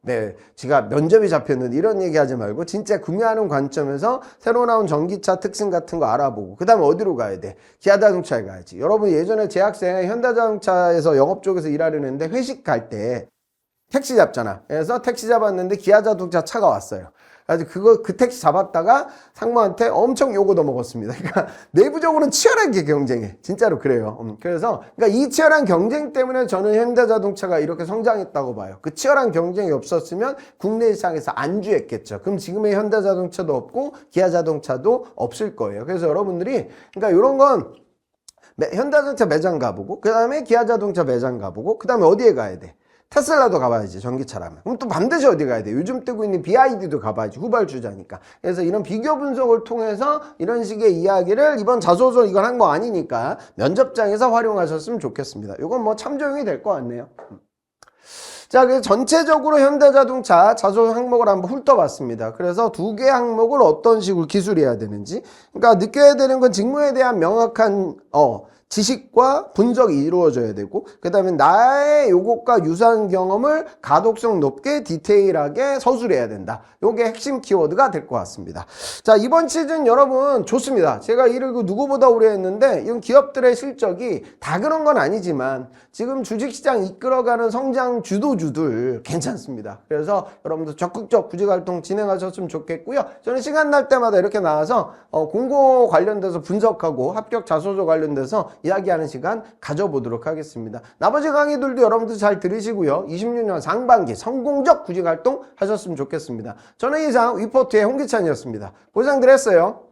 제가 면접이 잡혔는데 이런 얘기 하지 말고 진짜 구매하는 관점에서 새로 나온 전기차 특性같은 거 알아보고 그 다음에 어디로 가야 돼? 기아자동차에 가야지. 여러분 예전에 재학생 현대자동차에서 영업 쪽에서 일하려는데 회식 갈 때 택시 잡잖아. 그래서 택시 잡았는데 기아자동차 차가 왔어요. 그래서 그 택시 잡았다가 상무한테 엄청 욕을 얻어먹었습니다. 그러니까 내부적으로는 치열하게 경쟁해. 진짜로 그래요. 그래서 그러니까 이 치열한 경쟁 때문에 저는 현대자동차가 이렇게 성장했다고 봐요. 그 치열한 경쟁이 없었으면 국내 시장에서 안주했겠죠. 그럼 지금의 현대자동차도 없고 기아자동차도 없을 거예요. 그래서 여러분들이 그러니까 이런 건 현대자동차 매장 가보고 그 다음에 기아자동차 매장 가보고 그 다음에 어디에 가야 돼? 테슬라도 가봐야지 전기차라면. 그럼 또 반드시 어디 가야 돼? 요즘 뜨고 있는 BYD도 가봐야지 후발주자니까. 그래서 이런 비교 분석을 통해서 이런 식의 이야기를 이번 자소서 이건 한 거 아니니까 면접장에서 활용하셨으면 좋겠습니다. 이건 뭐 참조용이 될 것 같네요. 자, 그래서 전체적으로 현대자동차 자소서 항목을 한번 훑어봤습니다. 그래서 두 개 항목을 어떤 식으로 기술해야 되는지. 그러니까 느껴야 되는 건 직무에 대한 명확한 지식과 분석이 이루어져야 되고 그 다음에 나의 요것과 유사한 경험을 가독성 높게 디테일하게 서술해야 된다. 요게 핵심 키워드가 될 것 같습니다. 자, 이번 시즌 여러분 좋습니다. 제가 이를 누구보다 오래 했는데 이건 기업들의 실적이 다 그런 건 아니지만 지금 주식시장 이끌어가는 성장 주도주들 괜찮습니다. 그래서 여러분들 적극적 구직활동 진행하셨으면 좋겠고요. 저는 시간 날 때마다 이렇게 나와서 공고 관련돼서 분석하고 합격 자소서 관련돼서 이야기하는 시간 가져보도록 하겠습니다. 나머지 강의들도 여러분들 잘 들으시고요. 26년 상반기 성공적 구직활동 하셨으면 좋겠습니다. 저는 이상 위포트의 홍기찬이었습니다. 고생들 했어요.